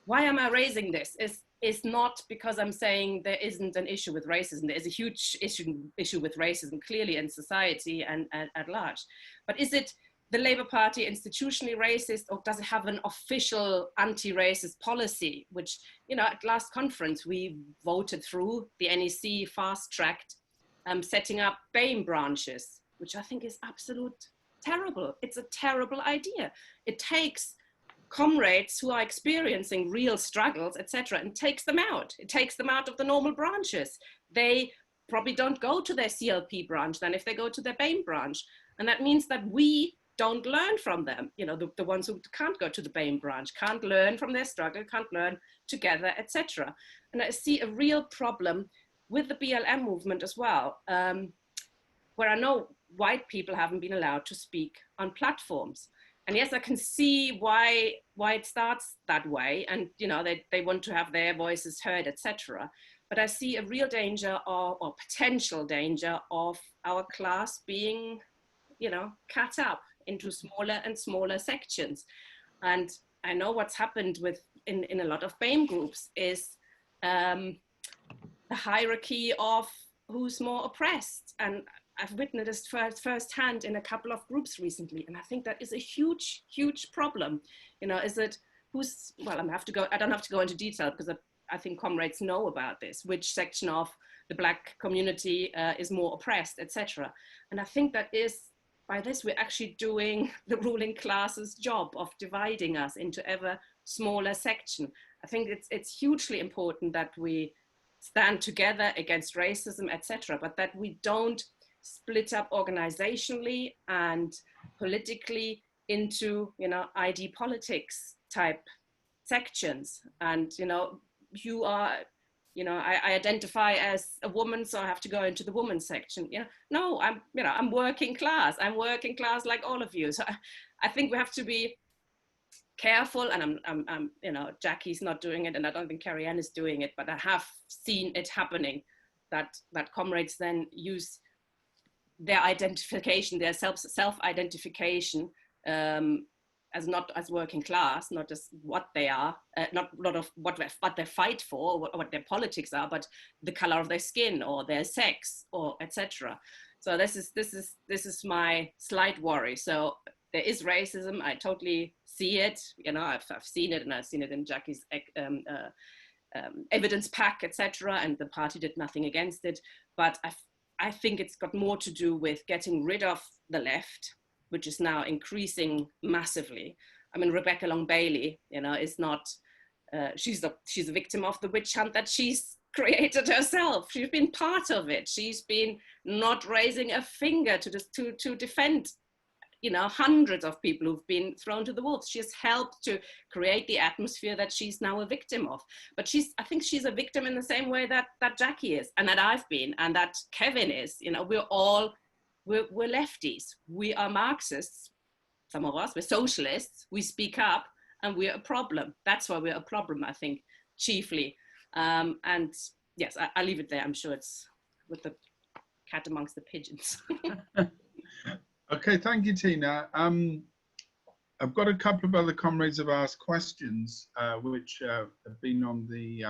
why am I raising this? Is not because I'm saying there isn't an issue with racism. There is a huge issue with racism, clearly, in society and at large. But is it the Labour Party institutionally racist, or does it have an official anti-racist policy, which, at last conference, we voted through the NEC fast-tracked setting up BAME branches, which I think is absolute terrible. It's a terrible idea. It takes comrades who are experiencing real struggles, etc., and takes them out. It takes them out of the normal branches. They probably don't go to their CLP branch then if they go to their BAME branch. And that means that we don't learn from them. The ones who can't go to the BAME branch, can't learn from their struggle, can't learn together, etc. And I see a real problem with the BLM movement as well, where I know white people haven't been allowed to speak on platforms. And yes, I can see why it starts that way, and they want to have their voices heard, etc. But I see a real danger or potential danger of our class being, cut up into smaller and smaller sections. And I know what's happened in a lot of BAME groups is the hierarchy of who's more oppressed. And I've witnessed firsthand in a couple of groups recently, and I think that is a huge, huge problem. Is it I don't have to go into detail because I think comrades know about this, which section of the Black community is more oppressed, etc. And I think that is, by this, we're actually doing the ruling class's job of dividing us into ever smaller section. I think it's hugely important that we stand together against racism, etc., but that we don't split up organizationally and politically into, ID politics type sections. And, you are, I identify as a woman, so I have to go into the woman section. No, I'm working class. I'm working class like all of you. So I think we have to be careful, and I'm Jackie's not doing it, and I don't think Kerry Ann is doing it, but I have seen it happening, that comrades then use their identification, their self-identification as not as working class, not as what they are, not of what they fight for, or what their politics are, but the color of their skin or their sex or etc. So this is my slight worry. So there is racism. I totally see it. I've seen it, and I've seen it in Jackie's evidence pack, etc. And the party did nothing against it. But I think it's got more to do with getting rid of the left, which is now increasing massively. I mean, Rebecca Long-Bailey, is not, she's a victim of the witch hunt that she's created herself. She's been part of it. She's been not raising a finger to defend, hundreds of people who've been thrown to the wolves. She has helped to create the atmosphere that she's now a victim of. But I think she's a victim in the same way that Jackie is, and that I've been, and that Kevin is. We're lefties. We are Marxists. Some of us, we're socialists. We speak up, and we're a problem. That's why we're a problem, I think, chiefly. And yes, I'll leave it there. I'm sure it's with the cat amongst the pigeons. Okay, thank you, Tina. I've got a couple of other comrades who've asked questions, which have been on the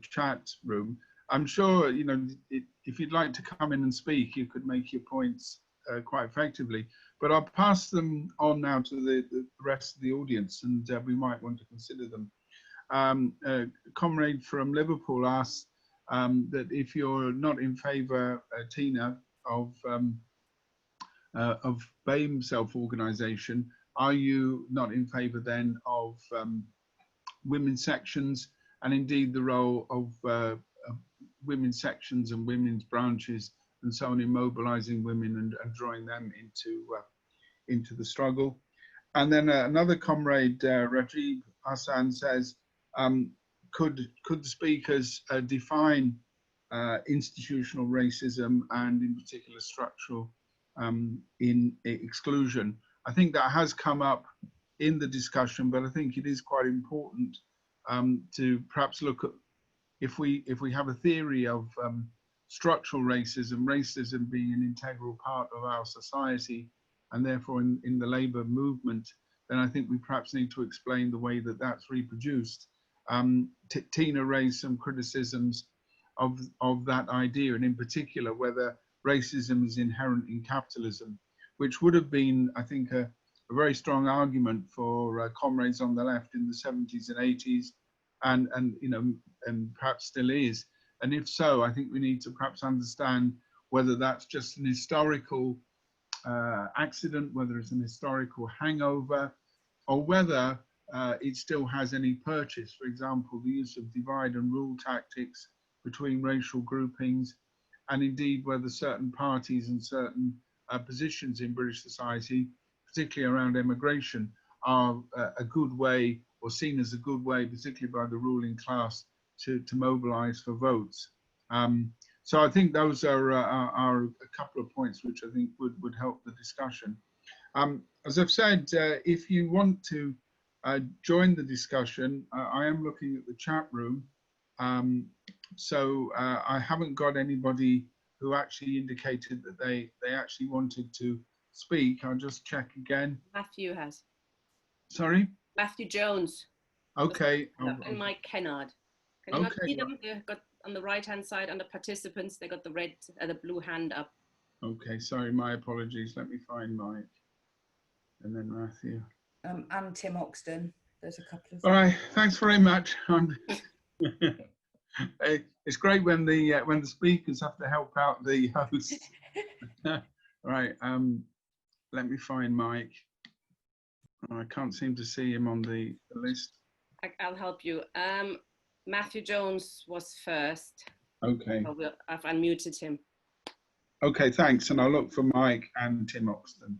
chat room. I'm sure, if you'd like to come in and speak, you could make your points quite effectively. But I'll pass them on now to the rest of the audience, and we might want to consider them. A comrade from Liverpool asked that if you're not in favour, Tina, of BAME self-organisation, are you not in favour then of women's sections, and indeed the role of women's sections and women's branches and so on in mobilising women and drawing them into the struggle? And then another comrade, Rajib Hassan, says, could the speakers define institutional racism and in particular structural in exclusion? I think that has come up in the discussion, but I think it is quite important to perhaps look at, if we have a theory of structural racism, racism being an integral part of our society, and therefore in the labour movement, then I think we perhaps need to explain the way that that's reproduced. Tina raised some criticisms of that idea, and in particular whether racism is inherent in capitalism, which would have been, I think, a very strong argument for comrades on the left in the 70s and 80s, and you know, and perhaps still is. And if so, I think we need to perhaps understand whether that's just an historical accident, whether it's an historical hangover, or whether it still has any purchase. For example, the use of divide and rule tactics between racial groupings, and indeed whether certain parties and certain positions in British society, particularly around immigration, are a good way, or seen as a good way, particularly by the ruling class, to mobilise for votes. So I think those are a couple of points which I think would help the discussion. As I've said, if you want to join the discussion, I am looking at the chat room. So I haven't got anybody who actually indicated that they actually wanted to speak. I'll just check again. Matthew has. Sorry? Matthew Jones. Okay. And Mike Kennard. Can you not see them? They've got on the right-hand side under participants, they got the red, the blue hand up. Okay, sorry, my apologies. Let me find Mike and then Matthew. And Tim Oxton. There's a couple of. All right, thanks very much. It's great when the speakers have to help out the host. Right, let me find Mike. I can't seem to see him on the list. I'll help you. Matthew Jones was first. Okay. So I've unmuted him. Okay, thanks. And I'll look for Mike and Tim Oxton.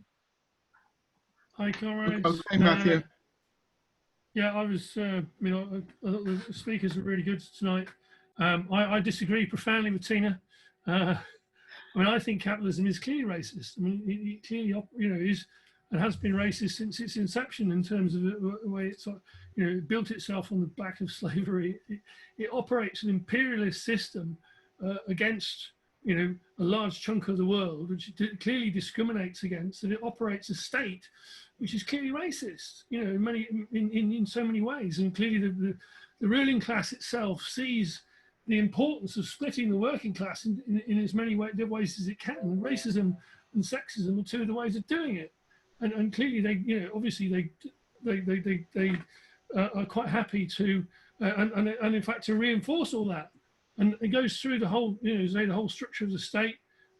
Hi, comrades. Okay, Matthew. Yeah, I was, I thought the speakers were really good tonight. I disagree profoundly with Tina. I mean, I think capitalism is clearly racist. I mean, it clearly, is and has been racist since its inception in terms of the way it's, it built itself on the back of slavery. It operates an imperialist system against, a large chunk of the world, which it clearly discriminates against, and it operates a state which is clearly racist, in so many ways. And clearly the ruling class itself sees the importance of splitting the working class in as many ways as it can. And racism and sexism are two of the ways of doing it. And clearly they, obviously they are quite happy to, and in fact to reinforce all that. And it goes through the whole, the whole structure of the state,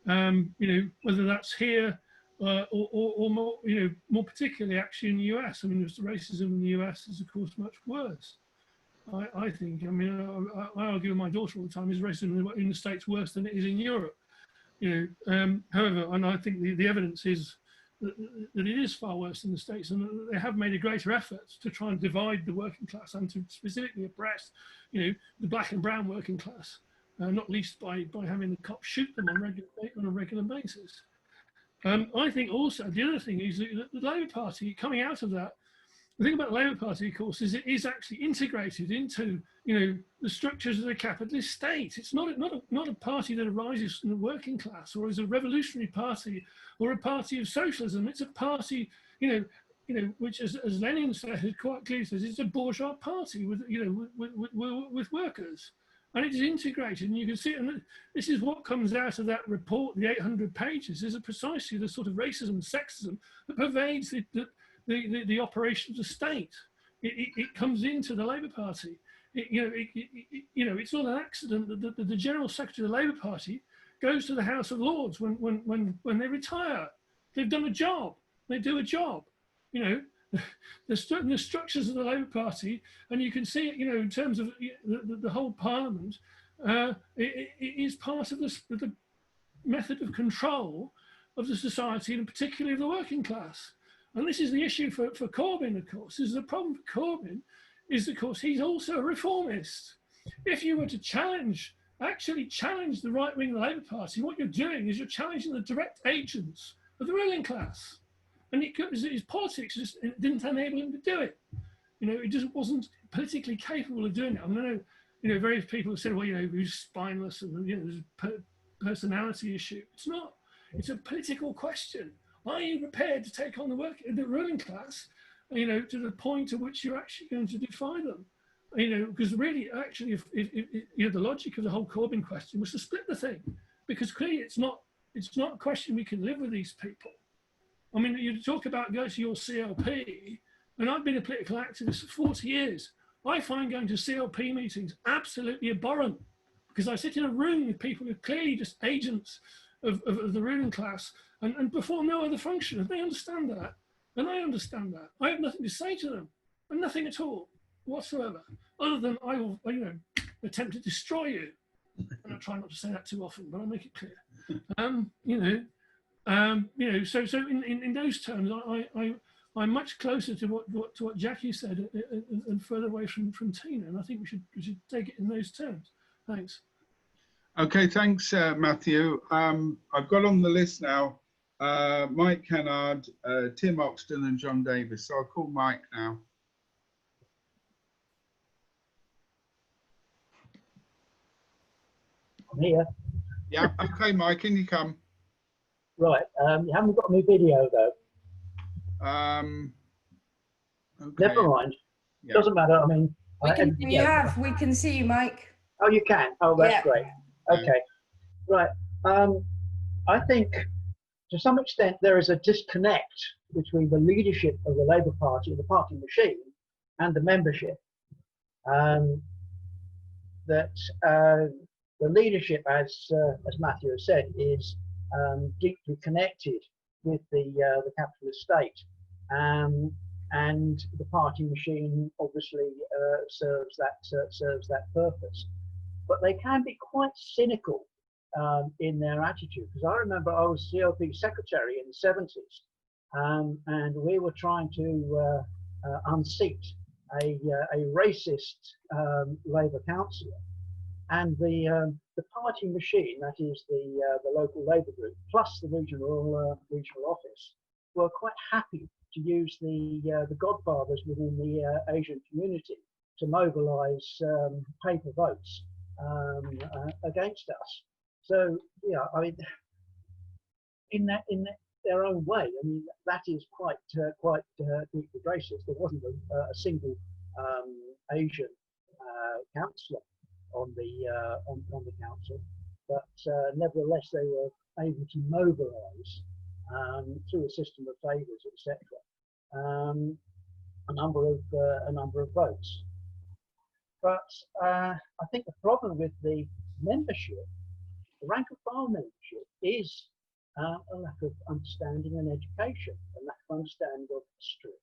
whether that's here or more, more particularly actually in the US. I mean, the racism in the US is of course much worse. I think. I mean, I argue with my daughter all the time: is racism in the States worse than it is in Europe? However, and I think the evidence is that it is far worse in the States, and they have made a greater effort to try and divide the working class and to specifically oppress, the black and brown working class, not least by having the cops shoot them on a regular basis. I think also the other thing is that the Labour Party coming out of that. The thing about the Labour Party, of course, is it is actually integrated into, the structures of the capitalist state. It's not a party that arises from the working class or is a revolutionary party or a party of socialism. It's a party, which, as Lenin said, quite clearly says, it's a bourgeois party with, with workers, and it is integrated. And you can see, and this is what comes out of that report, the 800 pages, is precisely the sort of racism and sexism that pervades the operation of the state. It comes into the Labour Party. It's not an accident that the General Secretary of the Labour Party goes to the House of Lords when they retire. They've done a job. They do a job. The structures of the Labour Party, and you can see it. In terms of the whole Parliament, it is part of the method of control of the society, and particularly of the working class. And this is the issue for Corbyn, of course. This is the problem for Corbyn, is of course he's also a reformist. If you were to actually challenge the right wing of the Labour Party, what you're doing is you're challenging the direct agents of the ruling class. And his politics just didn't enable him to do it. You know, he just wasn't politically capable of doing it. I mean, I know, you know, various people have said, well, you know, he's spineless and, you know, there's a personality issue. It's not. It's a political question. Are you prepared to take on the ruling class, you know, to the point at which you're actually going to defy them? You know, because really, actually, if you know, the logic of the whole Corbyn question was to split the thing, because clearly it's not a question we can live with these people. I mean, you talk about go to your CLP, and I've been a political activist for 40 years. I find going to CLP meetings absolutely abhorrent, because I sit in a room with people who are clearly just agents of the ruling class and perform no other function. And they understand that, and I understand that. I have nothing to say to them, and nothing at all whatsoever, other than I will, you know, attempt to destroy you. And I try not to say that too often, but I'll make it clear. You know, so in those terms, I'm much closer to what Jackie said and further away from Tina, and I think we should take it in those terms. Thanks. Okay, thanks, Matthew. I've got on the list now Mike Kennard, Tim Oxton, and John Davis. So I'll call Mike now. I'm here. Yeah, okay, Mike, can you come? Right, you haven't got me video though. Okay. Never mind. Yeah. Doesn't matter. I mean, We can see you, Mike. Oh, you can. Oh, that's Yeah. great. Okay, right. I think to some extent there is a disconnect between the leadership of the Labour Party, the party machine, and the membership. The leadership, as Matthew has said, is deeply connected with the capitalist state, and the party machine obviously serves that purpose. But they can be quite cynical in their attitude, because I remember I was CLP secretary in the 70s, and we were trying to unseat a racist Labour councillor, and the party machine, that is the local Labour group plus the regional office, were quite happy to use the godfathers within the Asian community to mobilise paper votes against us. So yeah, I mean, in their own way, I mean, that is quite deeply racist. There wasn't a single Asian councillor on the council, but nevertheless they were able to mobilise through a system of favours, etc., a number of votes. But I think the problem with the membership, the rank and file membership, is a lack of understanding and education, a lack of understanding of history.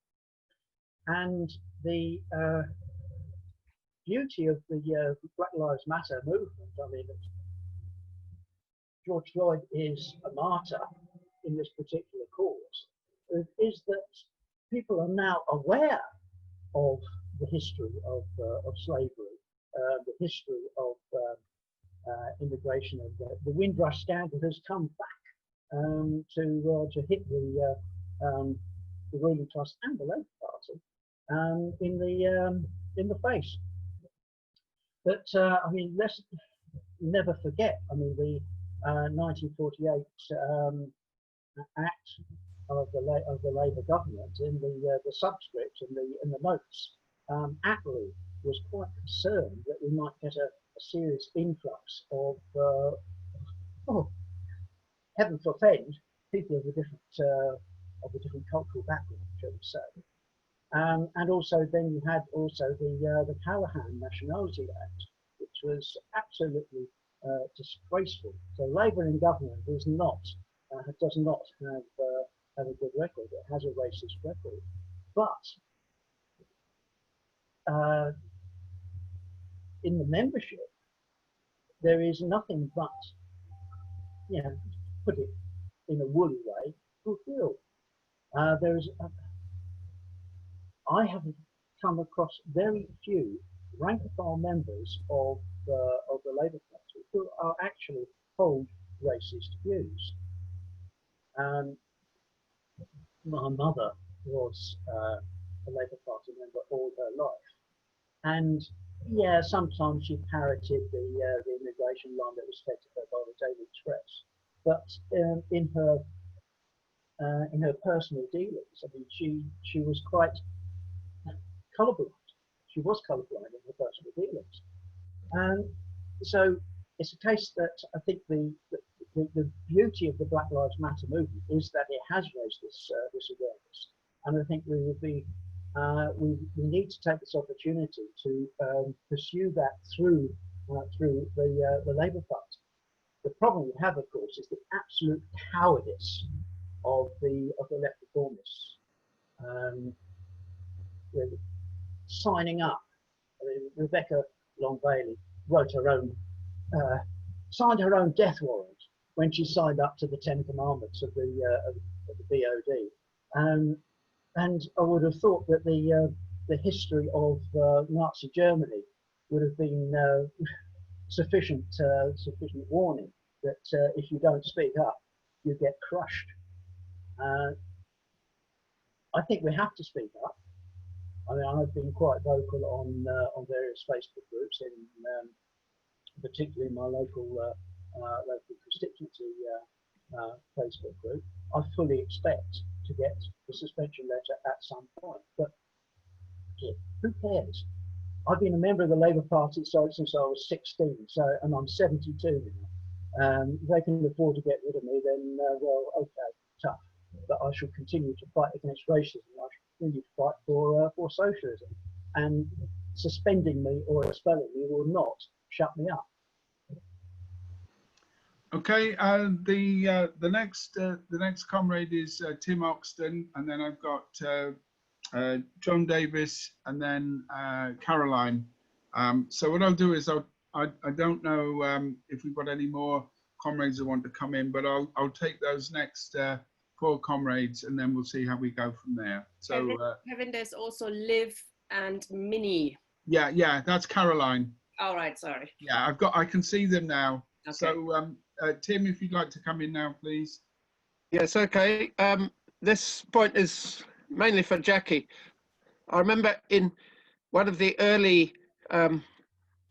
And the beauty of the Black Lives Matter movement, I mean, George Floyd is a martyr in this particular cause, is that people are now aware of the history of slavery, the history of immigration, and the Windrush scandal has come back to hit the ruling class and the Labour Party in the face. But I mean, let's never forget. I mean, the 1948 Act of the Labour government, in the subscript in the notes, Attlee was quite concerned that we might get a serious influx of heaven forfend, people of a different cultural background, shall we say. And also then you had also the Callahan Nationality Act, which was absolutely disgraceful. So Labour in government does not have a good record. It has a racist record. But in the membership, there is nothing but, you know, put it in a woolly way, fulfilled. I have come across very few rank and file members of the Labour Party who are actually hold racist views. My mother was a Labour Party member all her life, and yeah, sometimes she parroted the immigration line that was fed to her by the Daily Express, but in her personal dealings, I mean, she was quite colourblind. She was colourblind in her personal dealings, and so it's a case that I think the beauty of the Black Lives Matter movement is that it has raised this awareness, and I think we would be we need to take this opportunity to pursue that through the Labour Party. The problem we have, of course, is the absolute cowardice of the left reformists. Signing up. I mean, Rebecca Long-Bailey wrote her own, signed her own death warrant when she signed up to the 10 Commandments of the BOD. And I would have thought that the history of Nazi Germany would have been sufficient warning that if you don't speak up, you get crushed. I think we have to speak up. I mean, I've been quite vocal on various Facebook groups, particularly my local constituency Facebook group. I fully expect to get the suspension letter at some point, but yeah, who cares? I've been a member of the Labour Party since I was 16, and I'm 72 now. If they can afford to get rid of me, then well, okay, tough. But I shall continue to fight against racism. I shall continue to fight for socialism, and suspending me or expelling me will not shut me up. Okay, the next comrade is Tim Oxton, and then I've got John Davis, and then Caroline. So what I'll do is I don't know if we've got any more comrades that want to come in, but I'll take those next 4 comrades, and then we'll see how we go from there. So Kevin, there's also Liv and Minnie. Yeah, that's Caroline. All right, sorry. Yeah, I can see them now. Okay. So Tim, if you'd like to come in now, please. Yes, okay. This point is mainly for Jackie. I remember in one of the early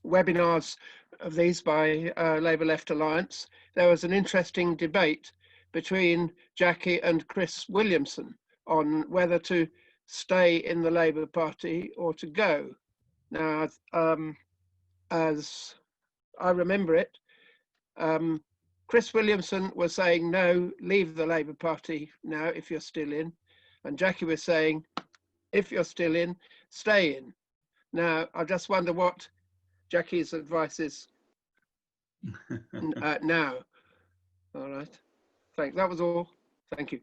webinars of these by Labour Left Alliance, there was an interesting debate between Jackie and Chris Williamson on whether to stay in the Labour Party or to go. Now, as I remember it, Chris Williamson was saying, no, leave the Labour Party now if you're still in. And Jackie was saying, if you're still in, stay in. Now, I just wonder what Jackie's advice is now. All right. Thanks. That was all. Thank you.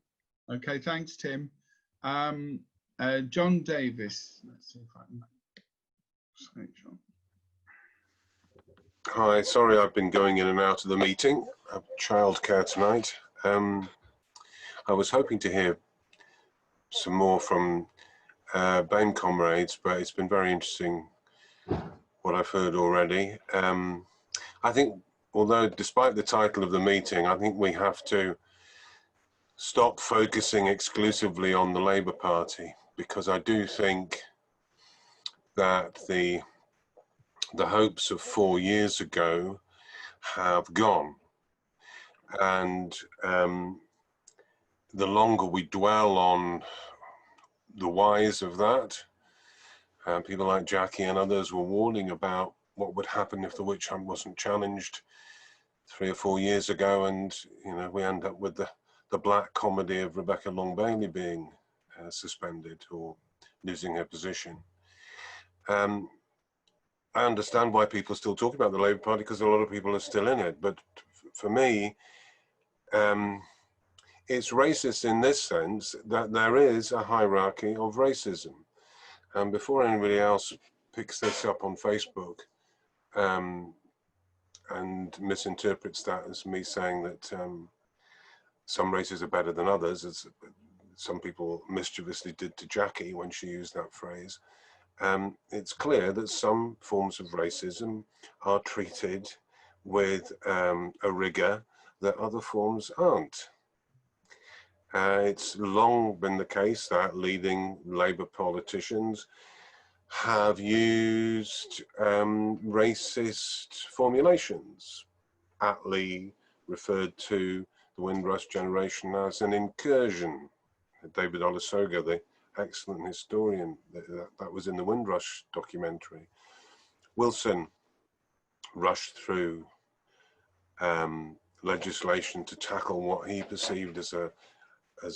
Okay, thanks, Tim. John Davis. Let's see if I can say John. Hi, sorry I've been going in and out of the meeting. I have childcare tonight. I was hoping to hear some more from BAME comrades, but it's been very interesting what I've heard already. I think, although despite the title of the meeting, I think we have to stop focusing exclusively on the Labour Party, because I do think that the hopes of 4 years ago have gone, and the longer we dwell on the whys of that, people like Jackie and others were warning about what would happen if the witch hunt wasn't challenged 3 or 4 years ago, and we end up with the black comedy of Rebecca Long-Bailey being suspended or losing her position. I understand why people still talk about the Labour Party, because a lot of people are still in it. But for me, it's racist in this sense that there is a hierarchy of racism. And before anybody else picks this up on Facebook and misinterprets that as me saying that some races are better than others, some people mischievously did to Jackie when she used that phrase, it's clear that some forms of racism are treated with a rigor that other forms aren't. It's long been the case that leading Labour politicians have used racist formulations. Attlee referred to the Windrush generation as an incursion. David Olusoga, the excellent historian, that was in the Windrush documentary. Wilson rushed through legislation to tackle what he perceived as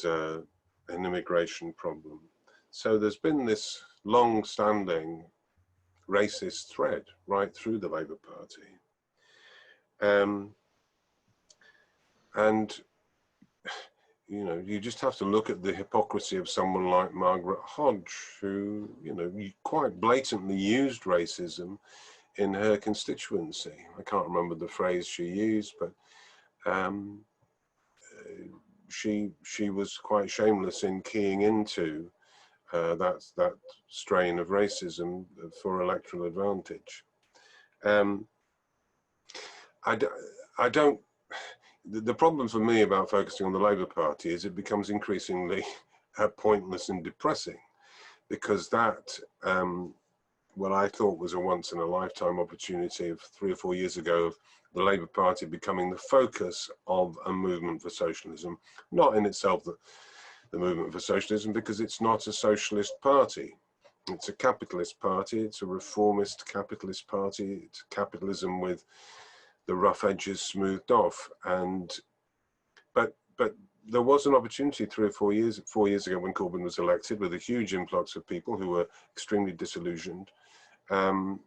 an immigration problem. So there's been this long-standing racist thread right through the Labour Party. And you know, you just have to look at the hypocrisy of someone like Margaret Hodge, who, you know, quite blatantly used racism in her constituency. I can't remember the phrase she used, but she was quite shameless in keying into that strain of racism for electoral advantage. The problem for me about focusing on the Labour Party is it becomes increasingly pointless and depressing, because that, what I thought was a once in a lifetime opportunity of 3 or 4 years ago of the Labour Party becoming the focus of a movement for socialism, not in itself the movement for socialism, because it's not a socialist party. It's a capitalist party, it's a reformist capitalist party, it's capitalism with the rough edges smoothed off. But there was an opportunity 3 or 4 years ago when Corbyn was elected, with a huge influx of people who were extremely disillusioned, and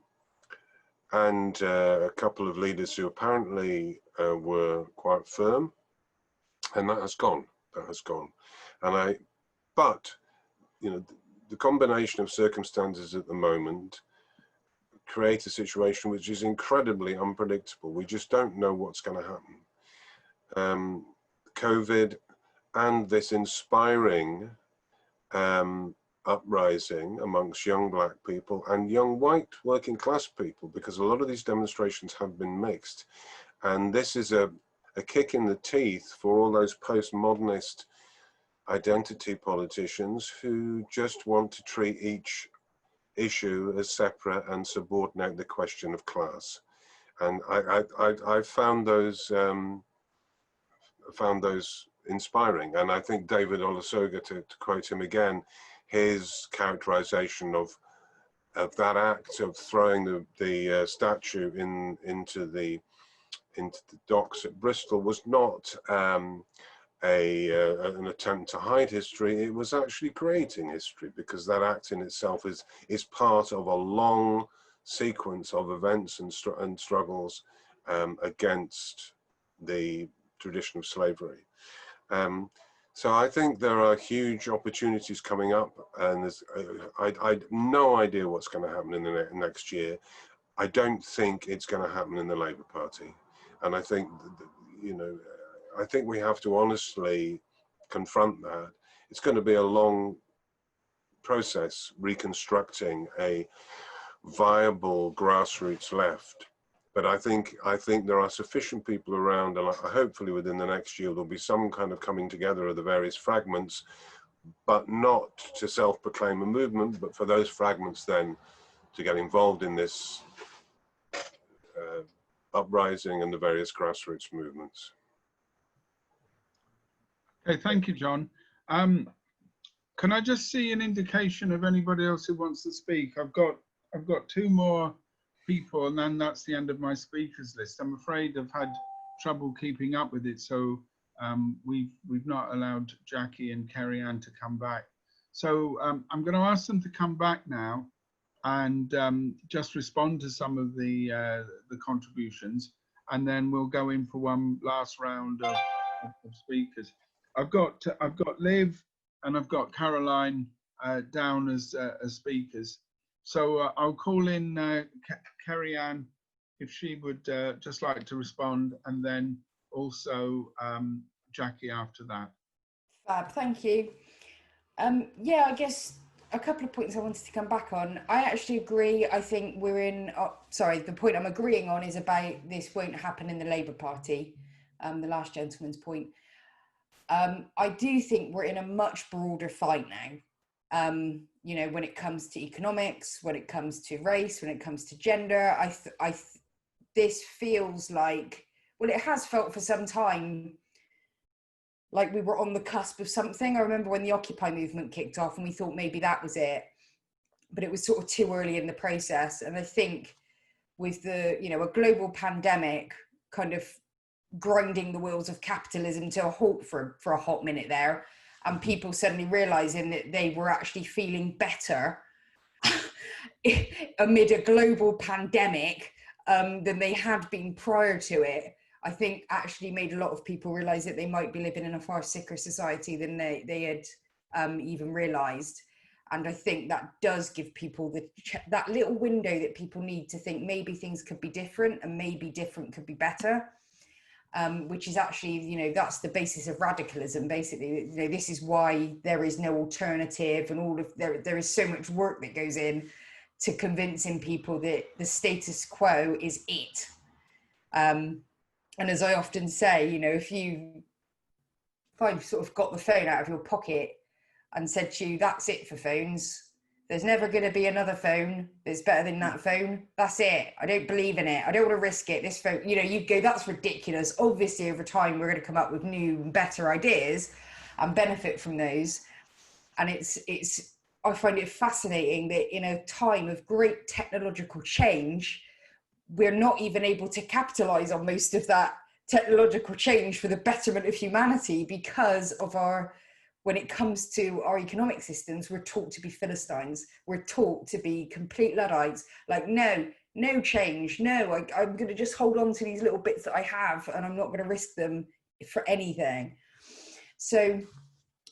a couple of leaders who apparently were quite firm, and that has gone. But you know, the combination of circumstances at the moment create a situation which is incredibly unpredictable. We just don't know what's going to happen. COVID and this inspiring uprising amongst young black people and young white working class people, because a lot of these demonstrations have been mixed. And this is a kick in the teeth for all those postmodernist identity politicians who just want to treat each issue as separate and subordinate the question of class. And I found those inspiring. And I think David Olusoga, to quote him again, his characterization of that act of throwing the statue into the docks at Bristol was not an attempt to hide history. It was actually creating history, because that act in itself is part of a long sequence of events and struggles against the tradition of slavery. So I think there are huge opportunities coming up, and I no idea what's going to happen in the next year. I don't think it's going to happen in the Labour Party, and I think, you know, I think we have to honestly confront that. It's going to be a long process reconstructing a viable grassroots left. But I think there are sufficient people around, and hopefully within the next year there'll be some kind of coming together of the various fragments, but not to self-proclaim a movement, but for those fragments then to get involved in this uprising and the various grassroots movements. Okay, thank you, John. Can I just see an indication of anybody else who wants to speak? I've got 2 more people, and then that's the end of my speakers list. I'm afraid I've had trouble keeping up with it, so we've not allowed Jackie and Kerry Ann to come back. So I'm going to ask them to come back now and just respond to some of the contributions, and then we'll go in for one last round of speakers. I've got Liv and I've got Caroline down as speakers. So I'll call in Kerry Ann if she would just like to respond, and then also Jackie after that. Fab, thank you. Yeah, I guess a couple of points I wanted to come back on. I actually agree. I think we're in, sorry, the point I'm agreeing on is about this won't happen in the Labour Party, the last gentleman's point. I do think we're in a much broader fight now. You know, when it comes to economics, when it comes to race, when it comes to gender, this feels like, well, it has felt for some time like we were on the cusp of something. I remember when the Occupy movement kicked off and we thought maybe that was it, but it was sort of too early in the process. And I think with the, you know, a global pandemic kind of grinding the wheels of capitalism to a halt for a hot minute there, and people suddenly realizing that they were actually feeling better amid a global pandemic than they had been prior to it, I think actually made a lot of people realize that they might be living in a far sicker society than they had even realized. And I think that does give people that little window that people need to think maybe things could be different and maybe different could be better, which is actually, you know, that's the basis of radicalism, basically. You know, this is why there is no alternative, and all of there is so much work that goes in to convincing people that the status quo is it. And as I often say, you know, if I've sort of got the phone out of your pocket and said to you, that's it for phones, there's never going to be another phone that's better than that phone, that's it, I don't believe in it, I don't want to risk it, this phone, you know, you'd go, that's ridiculous. Obviously over time we're going to come up with new and better ideas and benefit from those. And it's I find it fascinating that in a time of great technological change, we're not even able to capitalize on most of that technological change for the betterment of humanity because of when it comes to our economic systems, we're taught to be Philistines. We're taught to be complete Luddites. Like, no change. No, I'm going to just hold on to these little bits that I have and I'm not going to risk them for anything. So,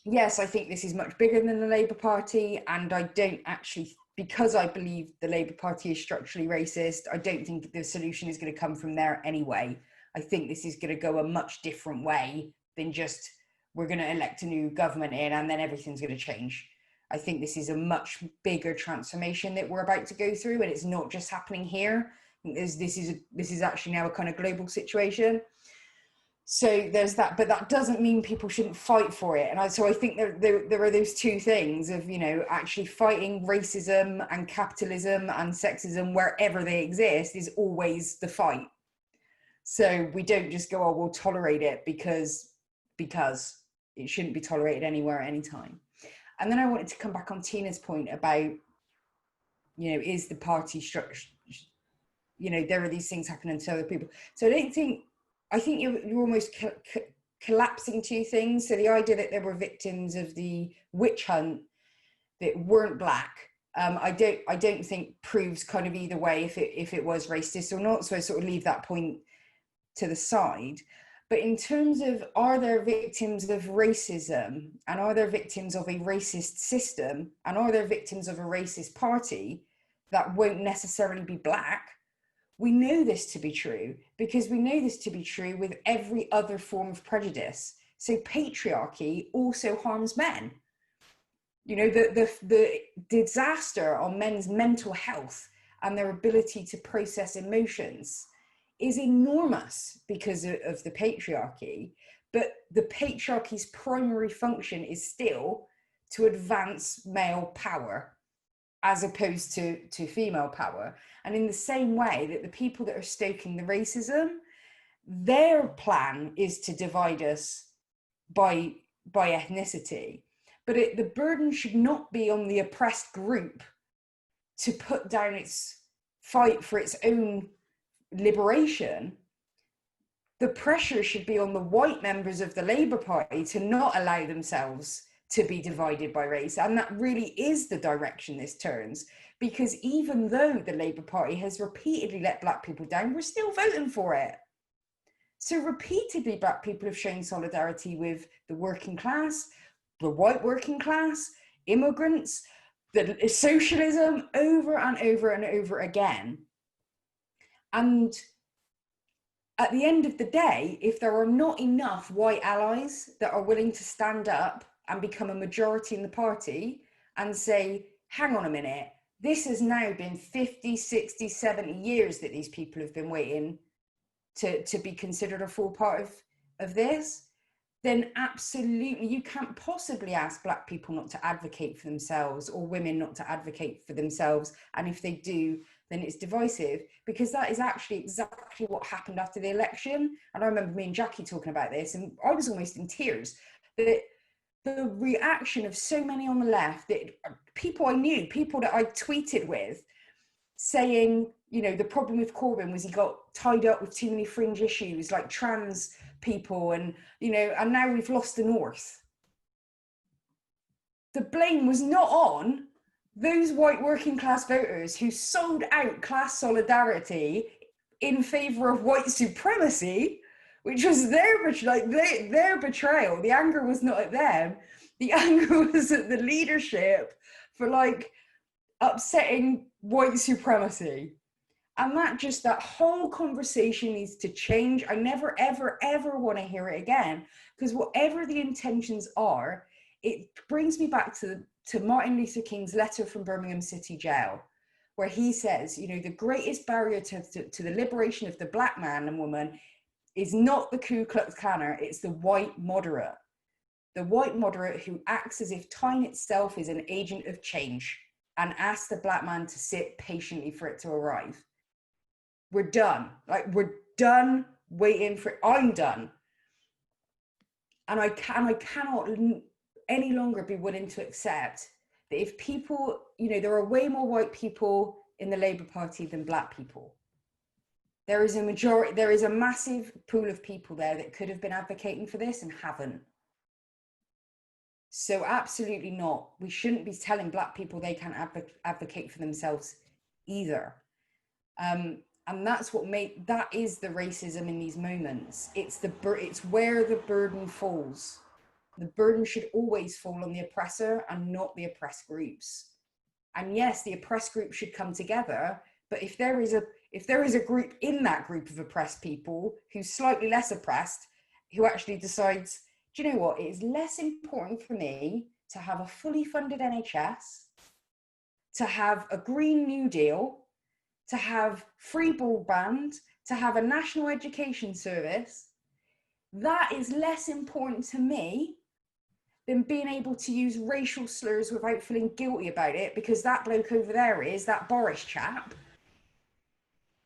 yes, I think this is much bigger than the Labour Party. And I don't actually, because I believe the Labour Party is structurally racist, I don't think the solution is going to come from there anyway. I think this is going to go a much different way than just, we're going to elect a new government in and then everything's going to change. I think this is a much bigger transformation that we're about to go through, and it's not just happening here. This is actually now a kind of global situation. So there's that, but that doesn't mean people shouldn't fight for it. And so I think there are those two things of, you know, actually fighting racism and capitalism and sexism wherever they exist is always the fight. So we don't just go, oh, we'll tolerate it because it shouldn't be tolerated anywhere, anytime. And then I wanted to come back on Tina's point about, you know, is the party structure, you know, there are these things happening to other people. So I think you're almost collapsing two things. So the idea that there were victims of the witch hunt that weren't black, I don't think proves kind of either way if it was racist or not. So I sort of leave that point to the side. But in terms of, are there victims of racism, and are there victims of a racist system, and are there victims of a racist party that won't necessarily be black? We know this to be true because we know this to be true with every other form of prejudice. So patriarchy also harms men. You know, the disaster on men's mental health and their ability to process emotions is enormous because of the patriarchy, but the patriarchy's primary function is still to advance male power as opposed to female power. And in the same way that the people that are stoking the racism, their plan is to divide us by ethnicity. But the burden should not be on the oppressed group to put down its fight for its own liberation. The pressure should be on the white members of the Labour Party to not allow themselves to be divided by race. And that really is the direction this turns, because even though the Labour Party has repeatedly let black people down, we're still voting for it. So repeatedly, black people have shown solidarity with the working class, the white working class, immigrants, the socialism, over and over and over again. And at the end of the day, if there are not enough white allies that are willing to stand up and become a majority in the party and say, hang on a minute, this has now been 50, 60, 70 years that these people have been waiting to be considered a full part of this, then absolutely you can't possibly ask Black people not to advocate for themselves or women not to advocate for themselves. And if they do, then it's divisive, because that is actually exactly what happened after the election. And I remember me and Jackie talking about this, and I was almost in tears, that the reaction of so many on the left, that people I knew, people that I tweeted with, saying, you know, the problem with Corbyn was he got tied up with too many fringe issues like trans people, and, you know, and now we've lost the North. The blame was not on those white working class voters who sold out class solidarity in favour of white supremacy, which was their betrayal. The anger was not at them. The anger was at the leadership for like upsetting white supremacy. And that whole conversation needs to change. I never, ever, ever want to hear it again, because whatever the intentions are, it brings me back to Martin Luther King's letter from Birmingham City Jail, where he says, you know, the greatest barrier to the liberation of the Black man and woman is not the Ku Klux Klaner, it's the white moderate. The white moderate who acts as if time itself is an agent of change and asks the Black man to sit patiently for it to arrive. We're done. Like, we're done waiting for it. I'm done. And I cannot any longer be willing to accept that if people, you know, there are way more white people in the Labour Party than Black people. There is a massive pool of people there that could have been advocating for this and haven't. So absolutely not. We shouldn't be telling Black people they can't advocate for themselves either. And that is the racism in these moments. It's where the burden falls. The burden should always fall on the oppressor and not the oppressed groups. And yes, the oppressed group should come together, but if there is a group in that group of oppressed people who's slightly less oppressed, who actually decides, do you know what, it is less important for me to have a fully funded NHS, to have a Green New Deal, to have free broadband, to have a national education service, that is less important to me than being able to use racial slurs without feeling guilty about it, because that bloke over there is that Boris chap.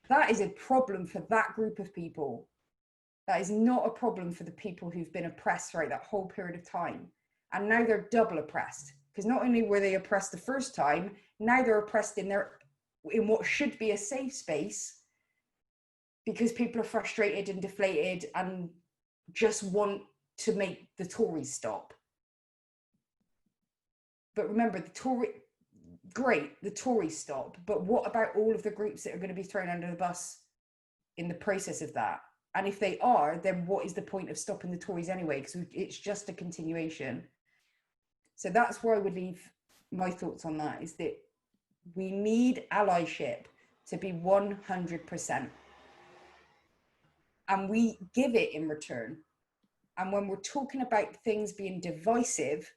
That is a problem for that group of people. That is not a problem for the people who've been oppressed throughout that whole period of time. And now they're double oppressed, because not only were they oppressed the first time, now they're oppressed in what should be a safe space, because people are frustrated and deflated and just want to make the Tories stop. But remember, the Tories stop, but what about all of the groups that are going to be thrown under the bus in the process of that? And if they are, then what is the point of stopping the Tories anyway? Because it's just a continuation. So that's where I would leave my thoughts on that, is that we need allyship to be 100%. And we give it in return. And when we're talking about things being divisive,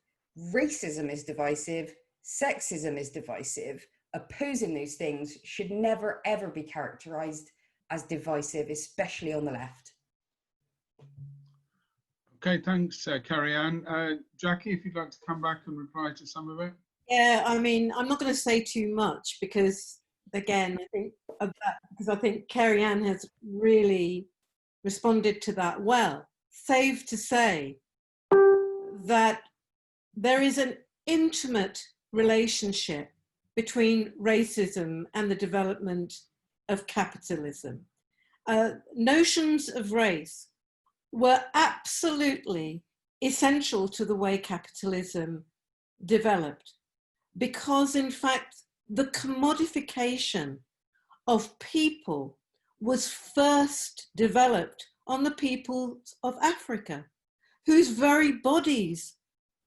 racism is divisive, sexism is divisive, opposing those things should never, ever be characterized as divisive, especially on the left. Okay, thanks, Kerry Ann. Jackie, if you'd like to come back and reply to some of it. Yeah, I mean, I'm not going to say too much because, again, I think Kerry Ann has really responded to that well. Save to say that there is an intimate relationship between racism and the development of capitalism. Notions of race were absolutely essential to the way capitalism developed, because in fact the commodification of people was first developed on the peoples of Africa, whose very bodies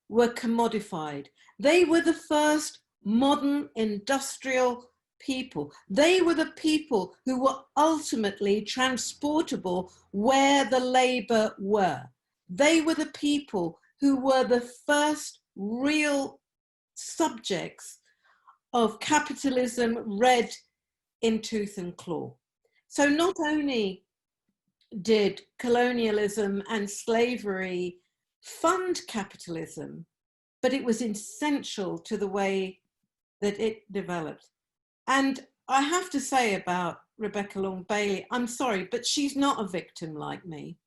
were commodified. They were the first modern industrial people. They were the people who were ultimately transportable where the labor were. They were the people who were the first real subjects of capitalism read in tooth and claw. So not only did colonialism and slavery fund capitalism, but it was essential to the way that it developed. And I have to say about Rebecca Long Bailey, I'm sorry, but she's not a victim like me.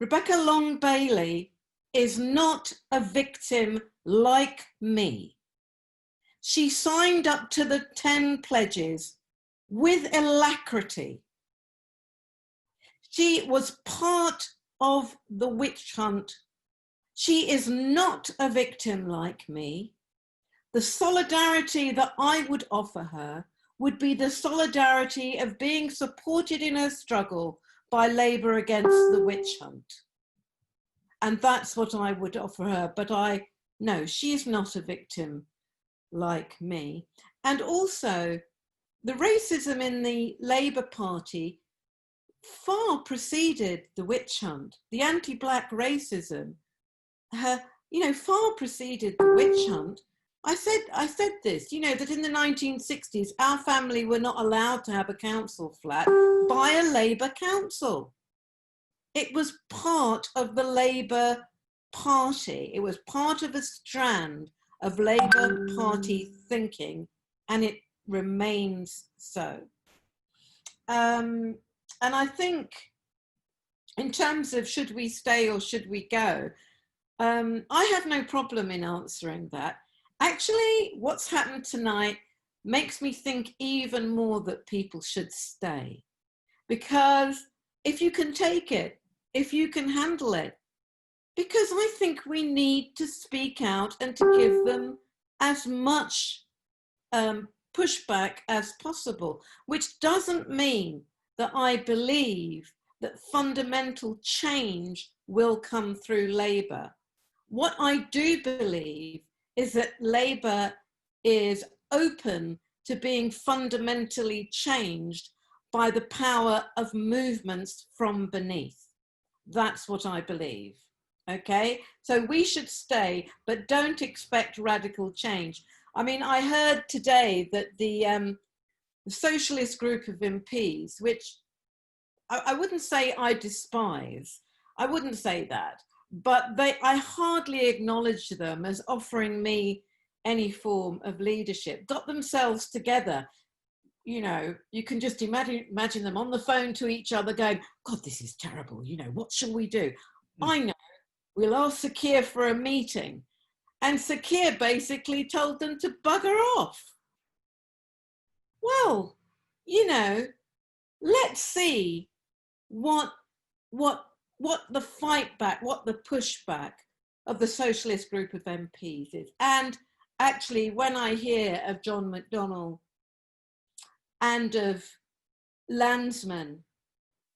Rebecca Long Bailey is not a victim like me. She signed up to the 10 pledges with alacrity. She was part of the witch hunt. She is not a victim like me. The solidarity that I would offer her would be the solidarity of being supported in her struggle by Labour against the witch hunt. And that's what I would offer her. But no, she's not a victim like me. And also, the racism in the Labour Party far preceded the witch hunt. The anti-black racism, far preceded the witch hunt. I said this, that in the 1960s, our family were not allowed to have a council flat by a Labour council. It was part of the Labour Party. It was part of a strand of Labour Party thinking, and it remains so. And I think in terms of should we stay or should we go, I have no problem in answering that. Actually, what's happened tonight makes me think even more that people should stay. Because if you can take it, if you can handle it, because I think we need to speak out and to give them as much pushback as possible, which doesn't mean that I believe that fundamental change will come through Labour. What I do believe is that Labour is open to being fundamentally changed by the power of movements from beneath. That's what I believe, okay? So we should stay, but don't expect radical change. I mean, I heard today that the socialist group of MPs, which I wouldn't say I despise, I wouldn't say that, but I hardly acknowledge them as offering me any form of leadership, got themselves together. You can just imagine them on the phone to each other going, God, this is terrible. What shall we do? I know, we'll ask Sakir for a meeting. And Sakir basically told them to bugger off. Well, let's see what the fight back, what the pushback of the socialist group of MPs is. And actually, when I hear of John McDonnell and of Landsman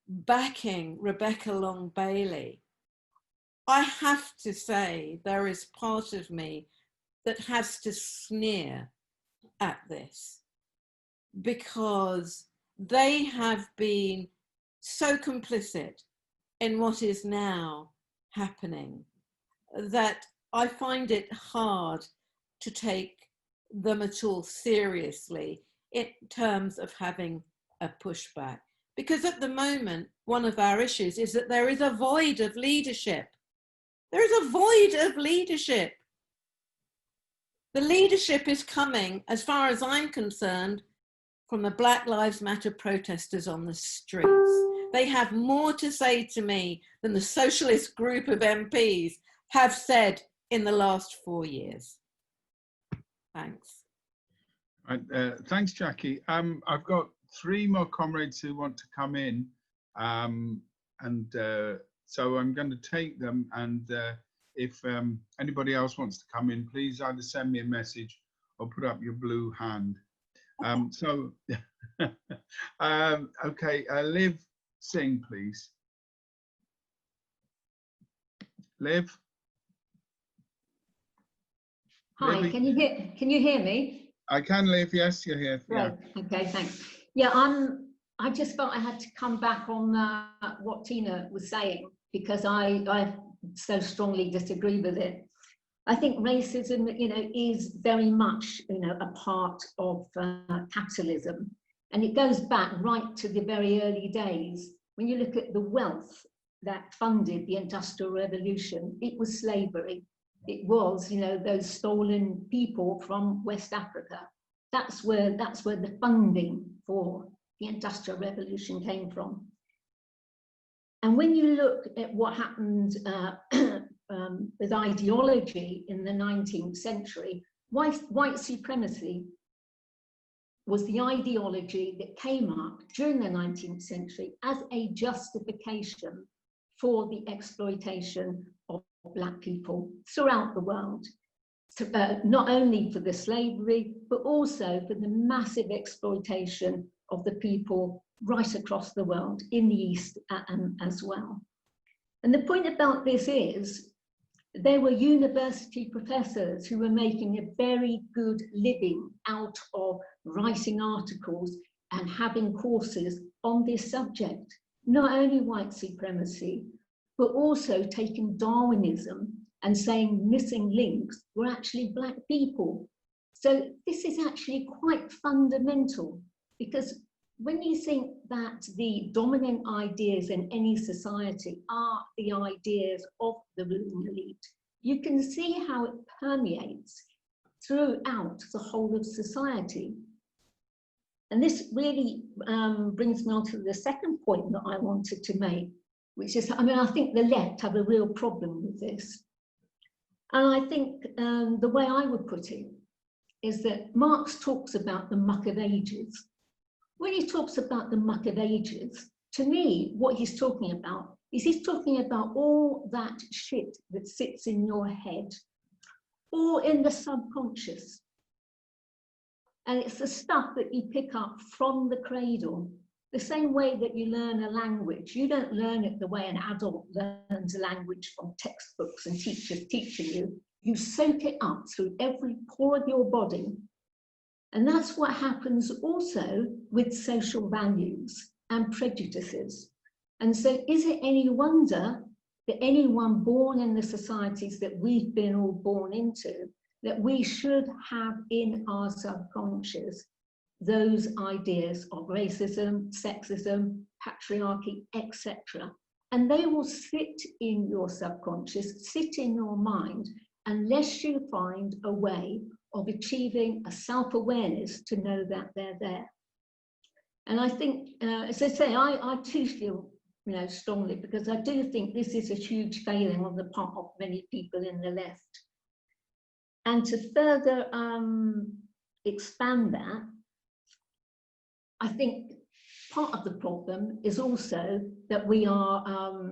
backing Rebecca Long Bailey, I have to say there is part of me that has to sneer at this, because they have been so complicit in what is now happening that I find it hard to take them at all seriously in terms of having a pushback. Because at the moment, one of our issues is that there is a void of leadership. There is a void of leadership. The leadership is coming, as far as I'm concerned, from the Black Lives Matter protesters on the streets. They have more to say to me than the socialist group of MPs have said in the last 4 years. Thanks. Thanks, Jackie. I've got 3 more comrades who want to come in. So I'm going to take them, and if anybody else wants to come in, please either send me a message or put up your blue hand. Okay, Liv Singh, please. Liv? Hi, Livy? can you hear me? I can, Liv, yes, you're here. Right. Yeah. Okay, thanks. Yeah, I just felt I had to come back on what Tina was saying, because I so strongly disagree with it. I think racism, is very much, a part of capitalism. And it goes back right to the very early days. When you look at the wealth that funded the Industrial Revolution, it was slavery. It was, those stolen people from West Africa. That's where the funding for the Industrial Revolution came from. And when you look at what happened with ideology in the 19th century, white supremacy was the ideology that came up during the 19th century as a justification for the exploitation of Black people throughout the world. Not only for the slavery, but also for the massive exploitation of the people right across the world, in the East as well. And the point about this is, there were university professors who were making a very good living out of writing articles and having courses on this subject, not only white supremacy, but also taking Darwinism and saying missing links were actually Black people. So this is actually quite fundamental, because when you think that the dominant ideas in any society are the ideas of the ruling elite, you can see how it permeates throughout the whole of society. And this really brings me on to the second point that I wanted to make, which is, I think the left have a real problem with this. And I think the way I would put it is that Marx talks about the muck of ages. When he talks about the muck of ages, to me, what he's talking about is he's talking about all that shit that sits in your head or in the subconscious. And it's the stuff that you pick up from the cradle. The same way that you learn a language, you don't learn it the way an adult learns a language from textbooks and teachers teaching you. You soak it up through every pore of your body. And that's what happens also with social values and prejudices. And so is it any wonder that anyone born in the societies that we've been all born into, that we should have in our subconscious those ideas of racism, sexism, patriarchy, etc. And they will sit in your subconscious, sit in your mind, unless you find a way of achieving a self-awareness to know that they're there. And I think, as I say, I too feel strongly, because I do think this is a huge failing on the part of many people in the left. And to further expand that, I think part of the problem is also that we are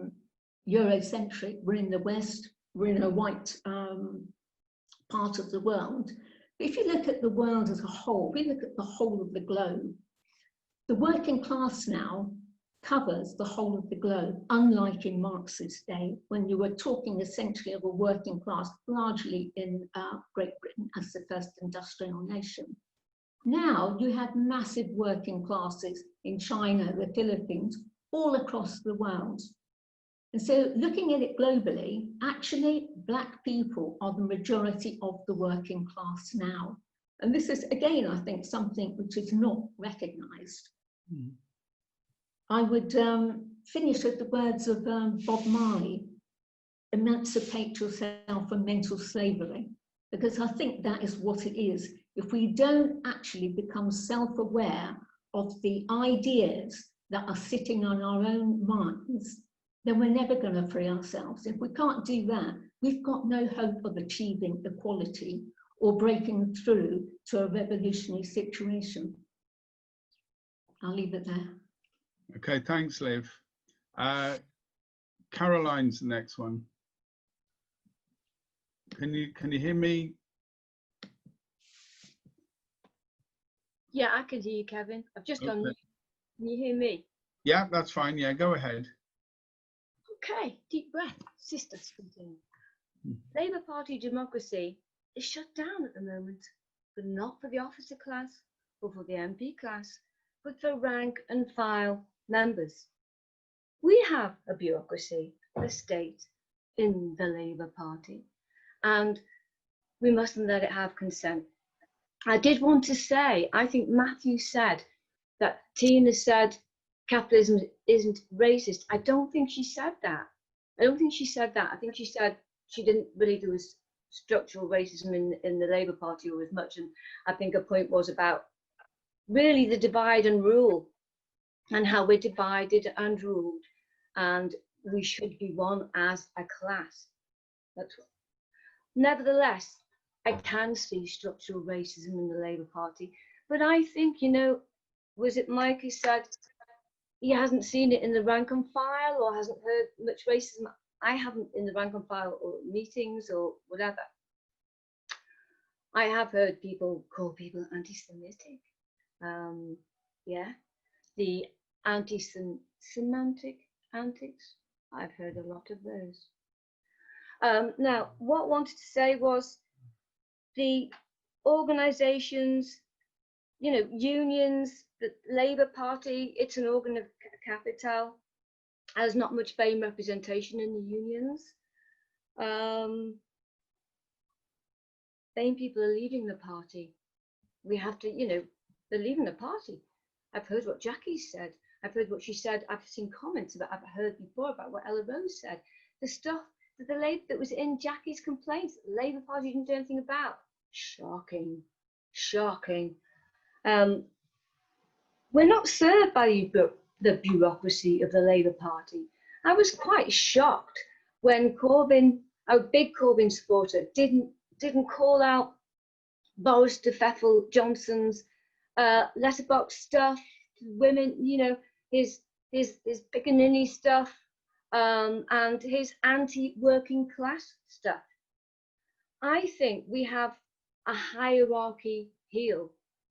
Eurocentric. We're in the West, we're in a white part of the world. But if you look at the world as a whole, if you look at the whole of the globe, the working class now covers the whole of the globe, unlike in Marx's day, when you were talking essentially of a working class largely in Great Britain as the first industrial nation. Now you have massive working classes in China, the Philippines, all across the world. And so looking at it globally, actually Black people are the majority of the working class now. And this is, again, I think, something which is not recognised. Mm. I would finish with the words of Bob Marley, emancipate yourself from mental slavery, because I think that is what it is. If we don't actually become self-aware of the ideas that are sitting on our own minds, then we're never going to free ourselves. If we can't do that, we've got no hope of achieving equality or breaking through to a revolutionary situation. I'll leave it there. Okay, thanks, Liv. Caroline's the next one. Can you hear me? Yeah, I can hear you, Kevin. I've just gone. Can you hear me? Yeah, that's fine. Yeah, go ahead. Okay, deep breath. Sisters, continue. Labour Party democracy is shut down at the moment, but not for the officer class or for the MP class, but for rank and file members. We have a bureaucracy, a state, in the Labour Party, and we mustn't let it have consent. I did want to say, I think Matthew said that Tina said capitalism isn't racist. I don't think she said that. I don't think she said that. I think she said she didn't believe there was structural racism in the Labour Party or as much. And I think her point was about really the divide and rule and how we're divided and ruled. And we should be one as a class. That's what. Nevertheless, I can see structural racism in the Labour Party. But I think, you know, was it Mike who said he hasn't seen it in the rank and file or hasn't heard much racism? I haven't in the rank and file or meetings or whatever. I have heard people call people anti-Semitic. Yeah, the anti-Semitic antics, I've heard a lot of those. Now, what I wanted to say was the organisations, you know, unions, the Labour Party, it's an organ of capital, has not much BAME representation in the unions. BAME people are leaving the party. We have to, you know, they're leaving the party. I've heard what Jackie said. I've heard what she said. I've seen comments about, I've heard before about what Ella Rose said. The stuff that the Labour that was in Jackie's complaints, the Labour Party didn't do anything about. Shocking, shocking. We're not served by the bureaucracy of the Labour Party. I was quite shocked when Corbyn, a big Corbyn supporter, didn't call out Boris de Pfeffel Johnson's letterbox stuff, women, you know, his Piccaninny stuff, and his anti-working class stuff. I think we have a hierarchy here.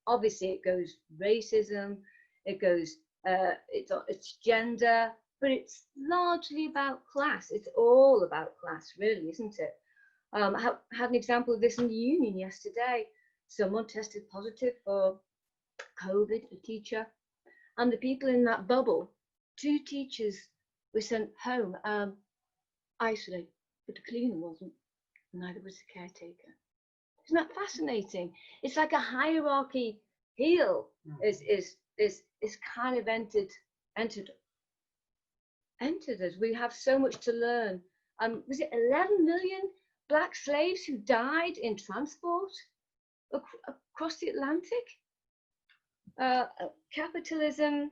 Obviously, it goes racism, it goes it's gender, but it's largely about class. It's all about class, really, isn't it? I had an example of this in the union yesterday. Someone tested positive for COVID, a teacher, and the people in that bubble, 2 teachers were sent home, isolated, but the cleaner wasn't, neither was the caretaker. Isn't that fascinating? It's like a hierarchy heel is kind of entered us. We have so much to learn. Was it 11 million black slaves who died in transport across the Atlantic? Capitalism,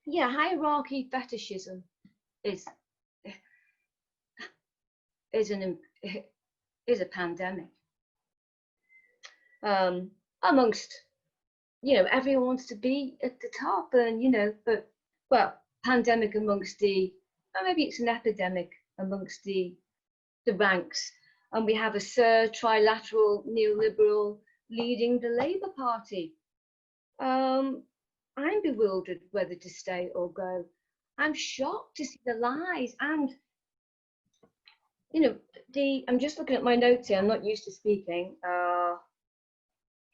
yeah, hierarchy fetishism is a pandemic. Amongst, you know, everyone wants to be at the top, and you know, but well, pandemic amongst the, or maybe it's an epidemic amongst the ranks, and we have a trilateral neoliberal leading the Labour Party. I'm bewildered whether to stay or go. I'm shocked to see the lies, and you know, I'm just looking at my notes here. I'm not used to speaking.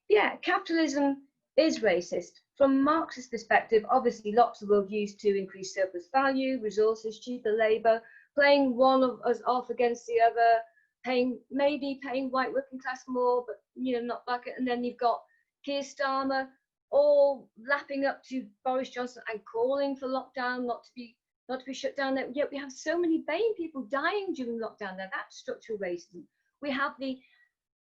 Yeah, capitalism is racist. From Marxist perspective, obviously lots of worldviews to increase surplus value, resources, cheaper labour, playing one of us off against the other, maybe paying white working class more, but you know, not black. And then you've got Keir Starmer all lapping up to Boris Johnson and calling for lockdown, not to be shut down. Yet we have so many BAME people dying during lockdown. Now that's structural racism. We have the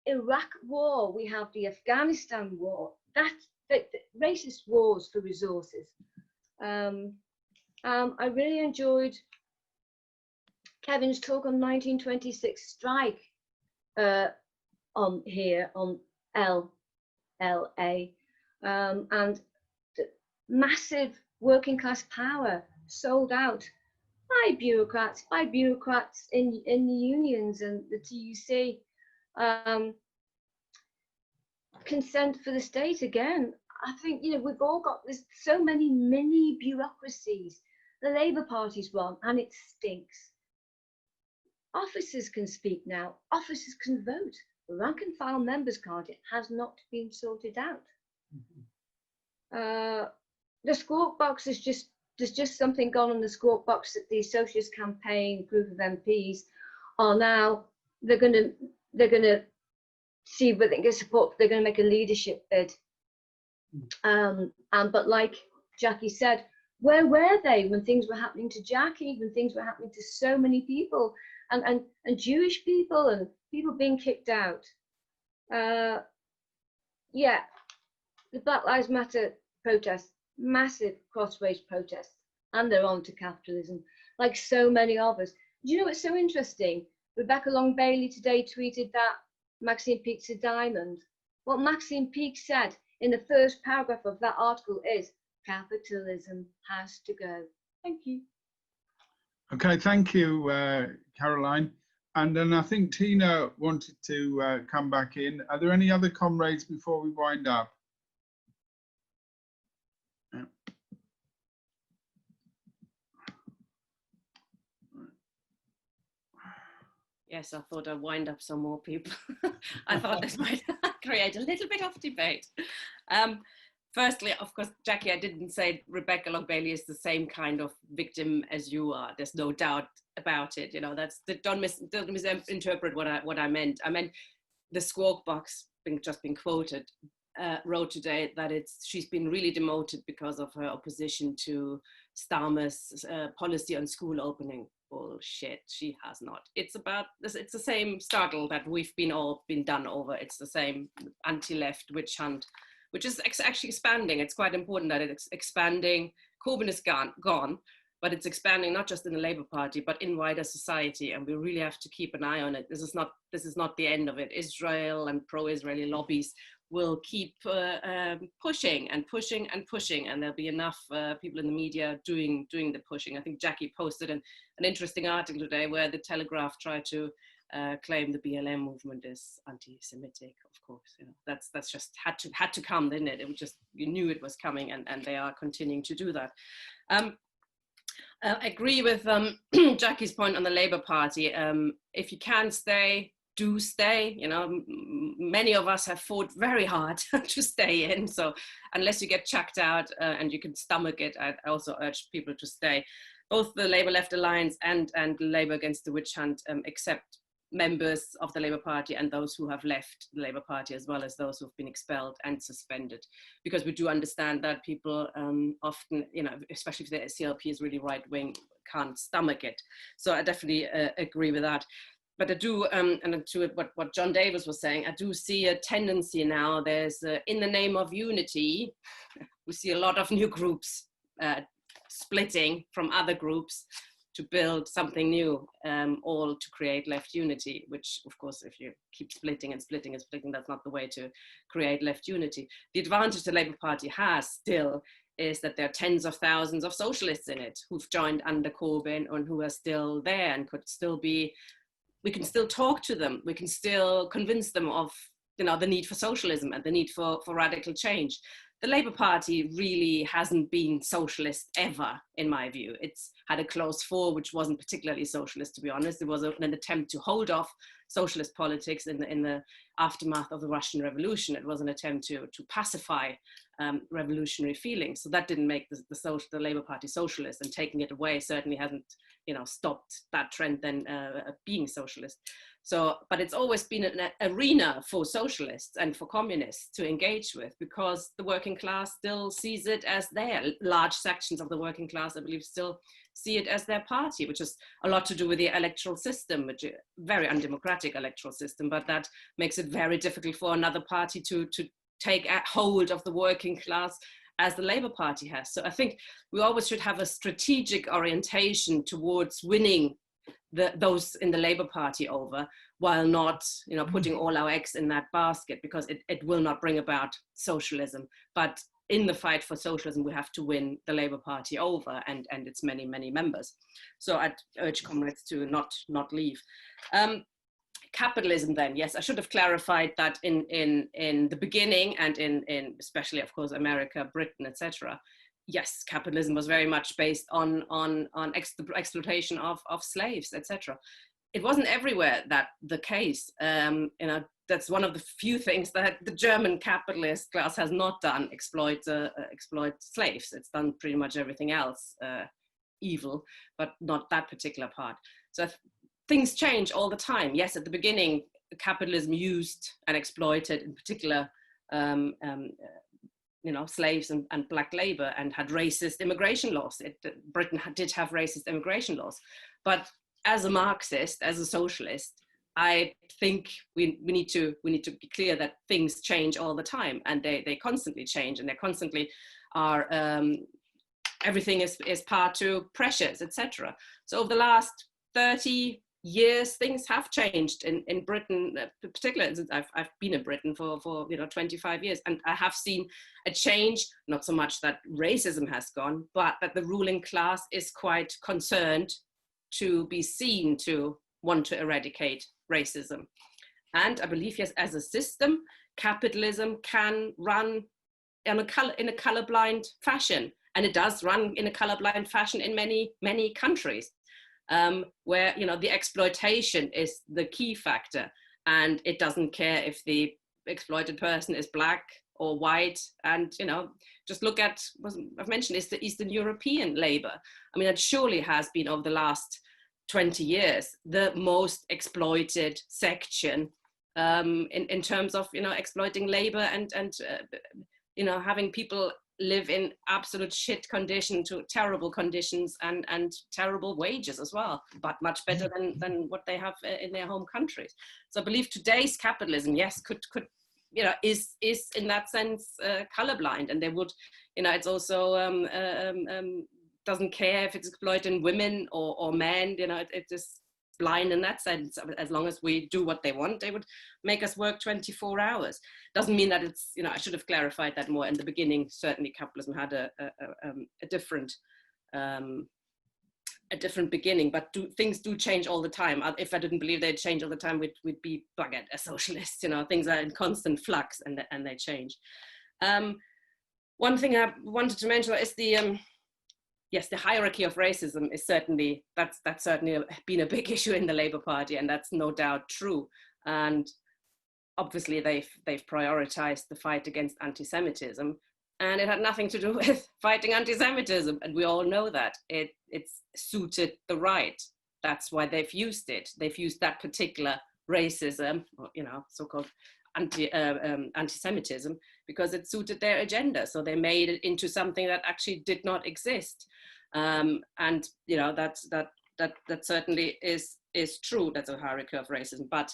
Iraq war, we have the Afghanistan war. That's the racist wars for resources. I really enjoyed Kevin's talk on 1926 strike on here on LLA, and the massive working class power sold out by bureaucrats in the unions and the TUC. Consent for the state again. I think, you know, we've all got there's so many mini bureaucracies. The Labour Party's one, and it stinks. Officers can speak now. Officers can vote. Rank and file members can't. It has not been sorted out. The squawk box is just, there's just something gone on the squawk box that the Socialist campaign group of MPs are now, they're gonna see whether they can get support. They're gonna make a leadership bid. But like Jackie said, where were they when things were happening to Jackie, when things were happening to so many people, and Jewish people and people being kicked out? Yeah, the Black Lives Matter protests, massive cross-race protests, and they're on to capitalism, like so many of us. Do you know what's so interesting? Rebecca Long Bailey today tweeted that Maxine Peake's a diamond. What Maxine Peake said in the first paragraph of that article is, capitalism has to go. Thank you. Okay, thank you, Caroline. And then I think Tina wanted to come back in. Are there any other comrades before we wind up? Yes, I thought I'd wind up some more people. I thought this might create a little bit of debate. Firstly, of course, Jackie, I didn't say Rebecca Long Bailey is the same kind of victim as you are. There's no doubt about it. You know, don't misinterpret what I meant. I meant the Squawk Box just being quoted wrote today that she's been really demoted because of her opposition to Starmer's policy on school opening. Bullshit, she has not. It's the same struggle that we've all been done over. It's the same anti-left witch hunt, which is actually expanding. It's quite important that it's expanding. Corbyn is gone, but it's expanding not just in the Labour Party, but in wider society. And we really have to keep an eye on it. This is not the end of it. Israel and pro-Israeli lobbies will keep pushing and pushing and pushing, and there'll be enough people in the media doing the pushing. I think Jackie posted an interesting article today where the Telegraph tried to claim the BLM movement is anti-Semitic. Of course, you know, that's just had to come, didn't it? It was just, you knew it was coming, and they are continuing to do that. I agree with Jackie's point on the Labour Party. If you can stay, do stay. You know, many of us have fought very hard to stay in. So unless you get chucked out and you can stomach it, I also urge people to stay. Both the Labour Left Alliance and Labour Against the Witch Hunt accept members of the Labour Party and those who have left the Labour Party, as well as those who've been expelled and suspended, because we do understand that people often, you know, especially if the CLP is really right wing, can't stomach it. So I definitely agree with that. But I do, and to what John Davis was saying, I do see a tendency now. There's, in the name of unity, we see a lot of new groups splitting from other groups to build something new, all to create left unity, which, of course, if you keep splitting and splitting and splitting, that's not the way to create left unity. The advantage the Labour Party has still is that there are tens of thousands of socialists in it who've joined under Corbyn and who are still there and could still be, we can still talk to them. We can still convince them of, you know, the need for socialism and the need for radical change. The Labour Party really hasn't been socialist ever, in my view. It's had a close four, which wasn't particularly socialist, to be honest. It was an attempt to hold off socialist politics in the aftermath of the Russian Revolution. It was an attempt to pacify revolutionary feelings. So that didn't make the Labour Party socialist, and taking it away certainly hasn't, you know, stopped that trend then being socialist. So, but it's always been an arena for socialists and for communists to engage with, because the working class still sees it as their, large sections of the working class, I believe, still see it as their party, which is a lot to do with the electoral system, which is a very undemocratic electoral system, but that makes it very difficult for another party to take hold of the working class as the Labour Party has. So I think we always should have a strategic orientation towards winning those in the Labour Party over, while not, you know, putting all our eggs in that basket, because it will not bring about socialism. But in the fight for socialism, we have to win the Labour Party over and its many, many members. So I'd urge comrades to not leave. Capitalism then, yes, I should have clarified that in the beginning, and in especially, of course, America, Britain, etc. Yes, capitalism was very much based on exploitation of slaves, etc. It wasn't everywhere that the case. You know, that's one of the few things that the German capitalist class has not done: exploit slaves. It's done pretty much everything else evil, but not that particular part. So things change all the time. Yes, at the beginning, capitalism used and exploited, in particular, slaves and black labor, and had racist immigration laws. Britain did have racist immigration laws. But as a Marxist, as a socialist, I think we need to be clear that things change all the time, and they constantly change, and they constantly are, everything is part to pressures, etc. So over the last 30 years, things have changed in Britain, particularly since I've been in Britain for 25 years, and I have seen a change, not so much that racism has gone, but that the ruling class is quite concerned to be seen to want to eradicate racism. And I believe, yes, as a system, capitalism can run in a colorblind fashion, and it does run in a colorblind fashion in many countries. Where the exploitation is the key factor, and it doesn't care if the exploited person is black or white. And just look at what I've mentioned is the Eastern European labor. I mean, that surely has been over the last 20 years the most exploited section in terms of exploiting labor and having people live in absolute shit condition to terrible conditions and terrible wages as well, but much better than what they have in their home countries. So I believe today's capitalism, yes, could is in that sense colorblind, and they would, it's also doesn't care if it's exploiting women or men. It's just blind in that sense. As long as we do what they want, they would make us work 24 hours. Doesn't mean that it's, I should have clarified that more in the beginning. Certainly capitalism had a different beginning, but things do change all the time. If I didn't believe they'd change all the time, we'd be buggered as socialists. Things are in constant flux, and they change. One thing I wanted to mention is the yes, the hierarchy of racism is certainly, that's certainly been a big issue in the Labour Party, and that's no doubt true. And obviously they've prioritized the fight against anti-Semitism, and it had nothing to do with fighting anti-Semitism, and we all know that. It's suited the right. That's why they've used it. They've used that particular racism, so-called anti-Semitism, because it suited their agenda. So they made it into something that actually did not exist. And that certainly is true. That's a hierarchy of racism. But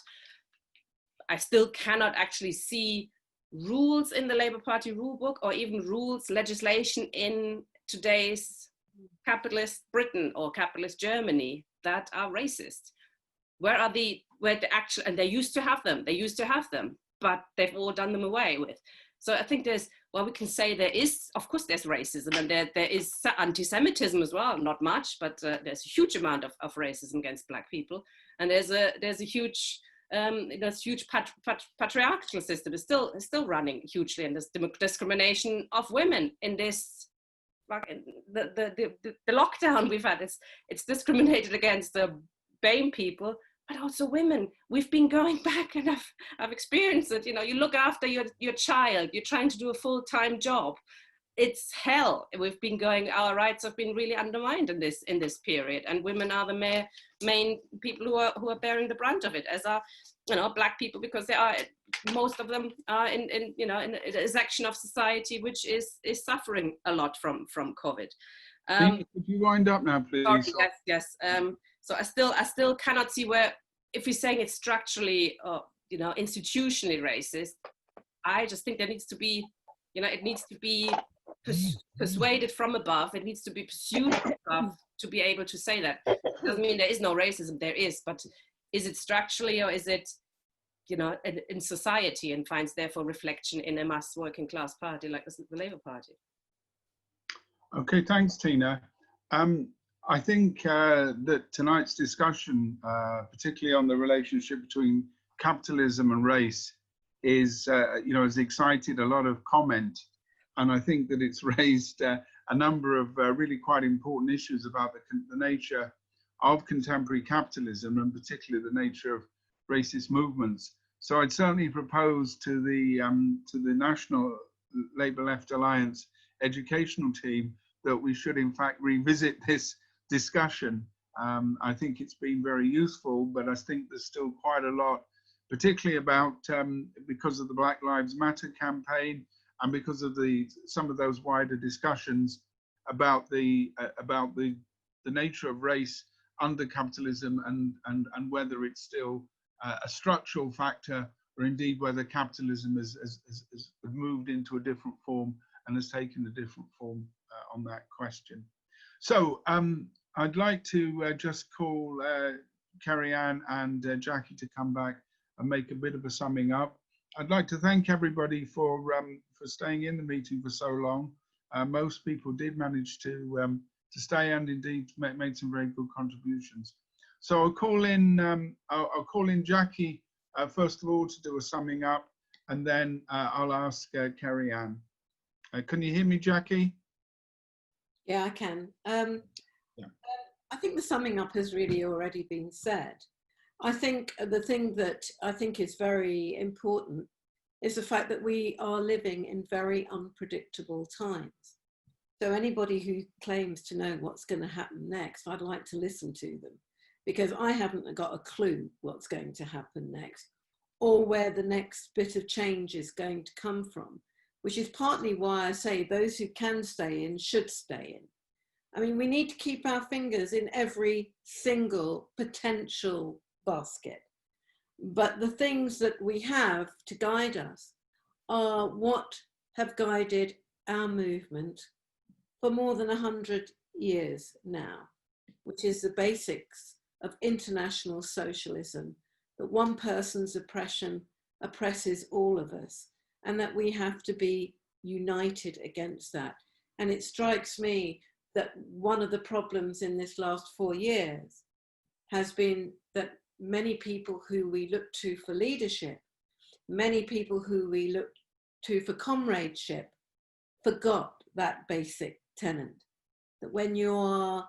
I still cannot actually see rules in the Labour Party rulebook, or even legislation in today's capitalist Britain or capitalist Germany that are racist. Where the actual, and they used to have them, but they've all done them away with. So I think we can say there is, of course there's racism, and there is anti-Semitism as well, not much, but there's a huge amount of racism against Black people. And there's a huge, patriarchal system is still running hugely, and there's discrimination of women in this, like the lockdown we've had, it's discriminated against the BAME people, but also women. We've been going back, and I've experienced it. You look after your child, you're trying to do a full-time job. It's hell. Our rights have been really undermined in this period, and women are the main people who are bearing the brunt of it, as are Black people, because most of them are in a section of society which is suffering a lot from COVID. Could you wind up now, please? Sorry, yes. So I still cannot see where, if we're saying it's structurally, institutionally racist, I just think there needs to be, it needs to be persuaded from above. It needs to be pursued from above to be able to say that. It doesn't mean there is no racism. There is, but is it structurally, or is it, in society, and finds therefore reflection in a mass working class party like the Labour Party? Okay, thanks, Tina. I think that tonight's discussion, particularly on the relationship between capitalism and race, has excited a lot of comment, and I think that it's raised a number of really quite important issues about the nature of contemporary capitalism, and particularly the nature of racist movements. So I'd certainly propose to the National Labour Left Alliance educational team that we should in fact revisit this discussion I think it's been very useful, but I think there's still quite a lot, particularly about because of the Black Lives Matter campaign and because of some of those wider discussions about the nature of race under capitalism and whether it's still a structural factor, or indeed whether capitalism has moved into a different form and has taken a different form on that question. So I'd like to just call Kerry Ann and Jackie to come back and make a bit of a summing up. I'd like to thank everybody for staying in the meeting for so long. Most people did manage to stay and indeed made some very good contributions. So I'll call in Jackie first of all to do a summing up, and then I'll ask Kerry Ann. Can you hear me, Jackie? Yeah, I can. Yeah. I think the summing up has really already been said. I think the thing that I think is very important is the fact that we are living in very unpredictable times. So anybody who claims to know what's going to happen next, I'd like to listen to them, because I haven't got a clue what's going to happen next or where the next bit of change is going to come from, which is partly why I say those who can stay in should stay in. I mean, we need to keep our fingers in every single potential basket. But the things that we have to guide us are what have guided our movement for more than 100 years now, which is the basics of international socialism, that one person's oppression oppresses all of us, and that we have to be united against that. And it strikes me that one of the problems in this last 4 years has been that many people who we look to for leadership, many people who we look to for comradeship, forgot that basic tenet, that when you are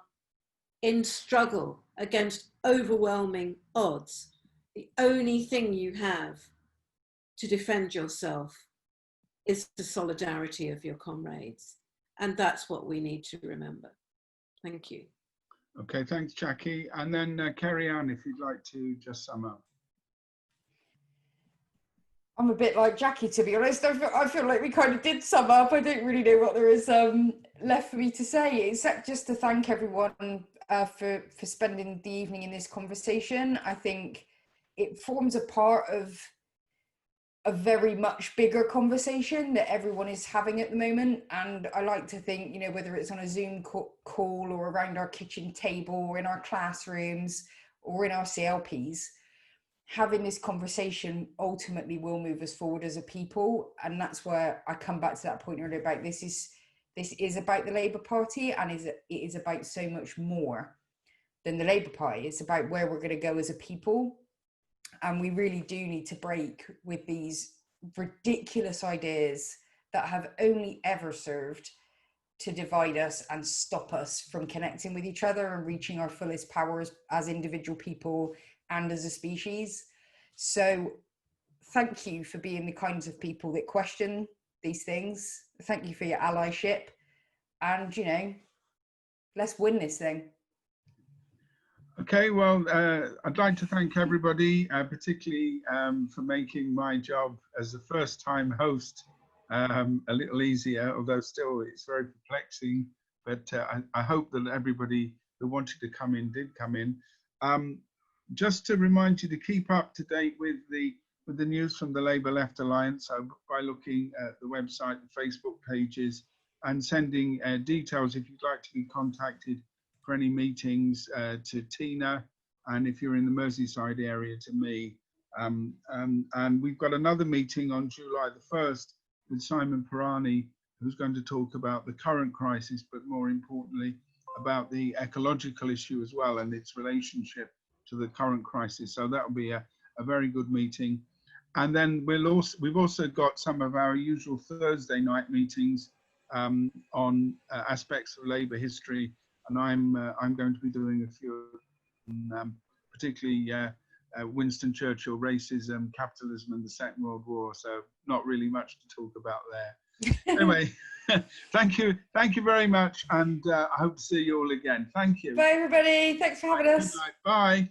in struggle against overwhelming odds, the only thing you have to defend yourself is the solidarity of your comrades. And that's what we need to remember. Thank you. Okay, thanks, Jackie. And then Kerry Ann, if you'd like to just sum up. I'm a bit like Jackie, to be honest. I feel like we kind of did sum up. I don't really know what there is left for me to say, except just to thank everyone for spending the evening in this conversation. I think it forms a part of a very much bigger conversation that everyone is having at the moment. And I like to think, you know, whether it's on a Zoom call or around our kitchen table or in our classrooms or in our CLPs, having this conversation ultimately will move us forward as a people. And that's where I come back to that point earlier about this is about the Labour Party, and it is about so much more than the Labour Party. It's about where we're going to go as a people. And we really do need to break with these ridiculous ideas that have only ever served to divide us and stop us from connecting with each other and reaching our fullest powers as individual people and as a species. So thank you for being the kinds of people that question these things. Thank you for your allyship. And, you know, let's win this thing. Okay, well, I'd like to thank everybody, particularly for making my job as a first-time host a little easier, although still it's very perplexing. But I hope that everybody who wanted to come in did come in. Just to remind you to keep up to date with the news from the Labour Left Alliance by looking at the website and Facebook pages and sending details if you'd like to be contacted for any meetings to Tina, and if you're in the Merseyside area, to me. And we've got another meeting on July the 1st with Simon Pirani, who's going to talk about the current crisis, but more importantly, about the ecological issue as well and its relationship to the current crisis. So that will be a very good meeting. And then we've also got some of our usual Thursday night meetings on aspects of Labour history. And I'm going to be doing a few, particularly Winston Churchill, racism, capitalism, and the Second World War. So not really much to talk about there. Anyway, thank you very much, and I hope to see you all again. Thank you. Bye, everybody. Thanks for having us. Bye.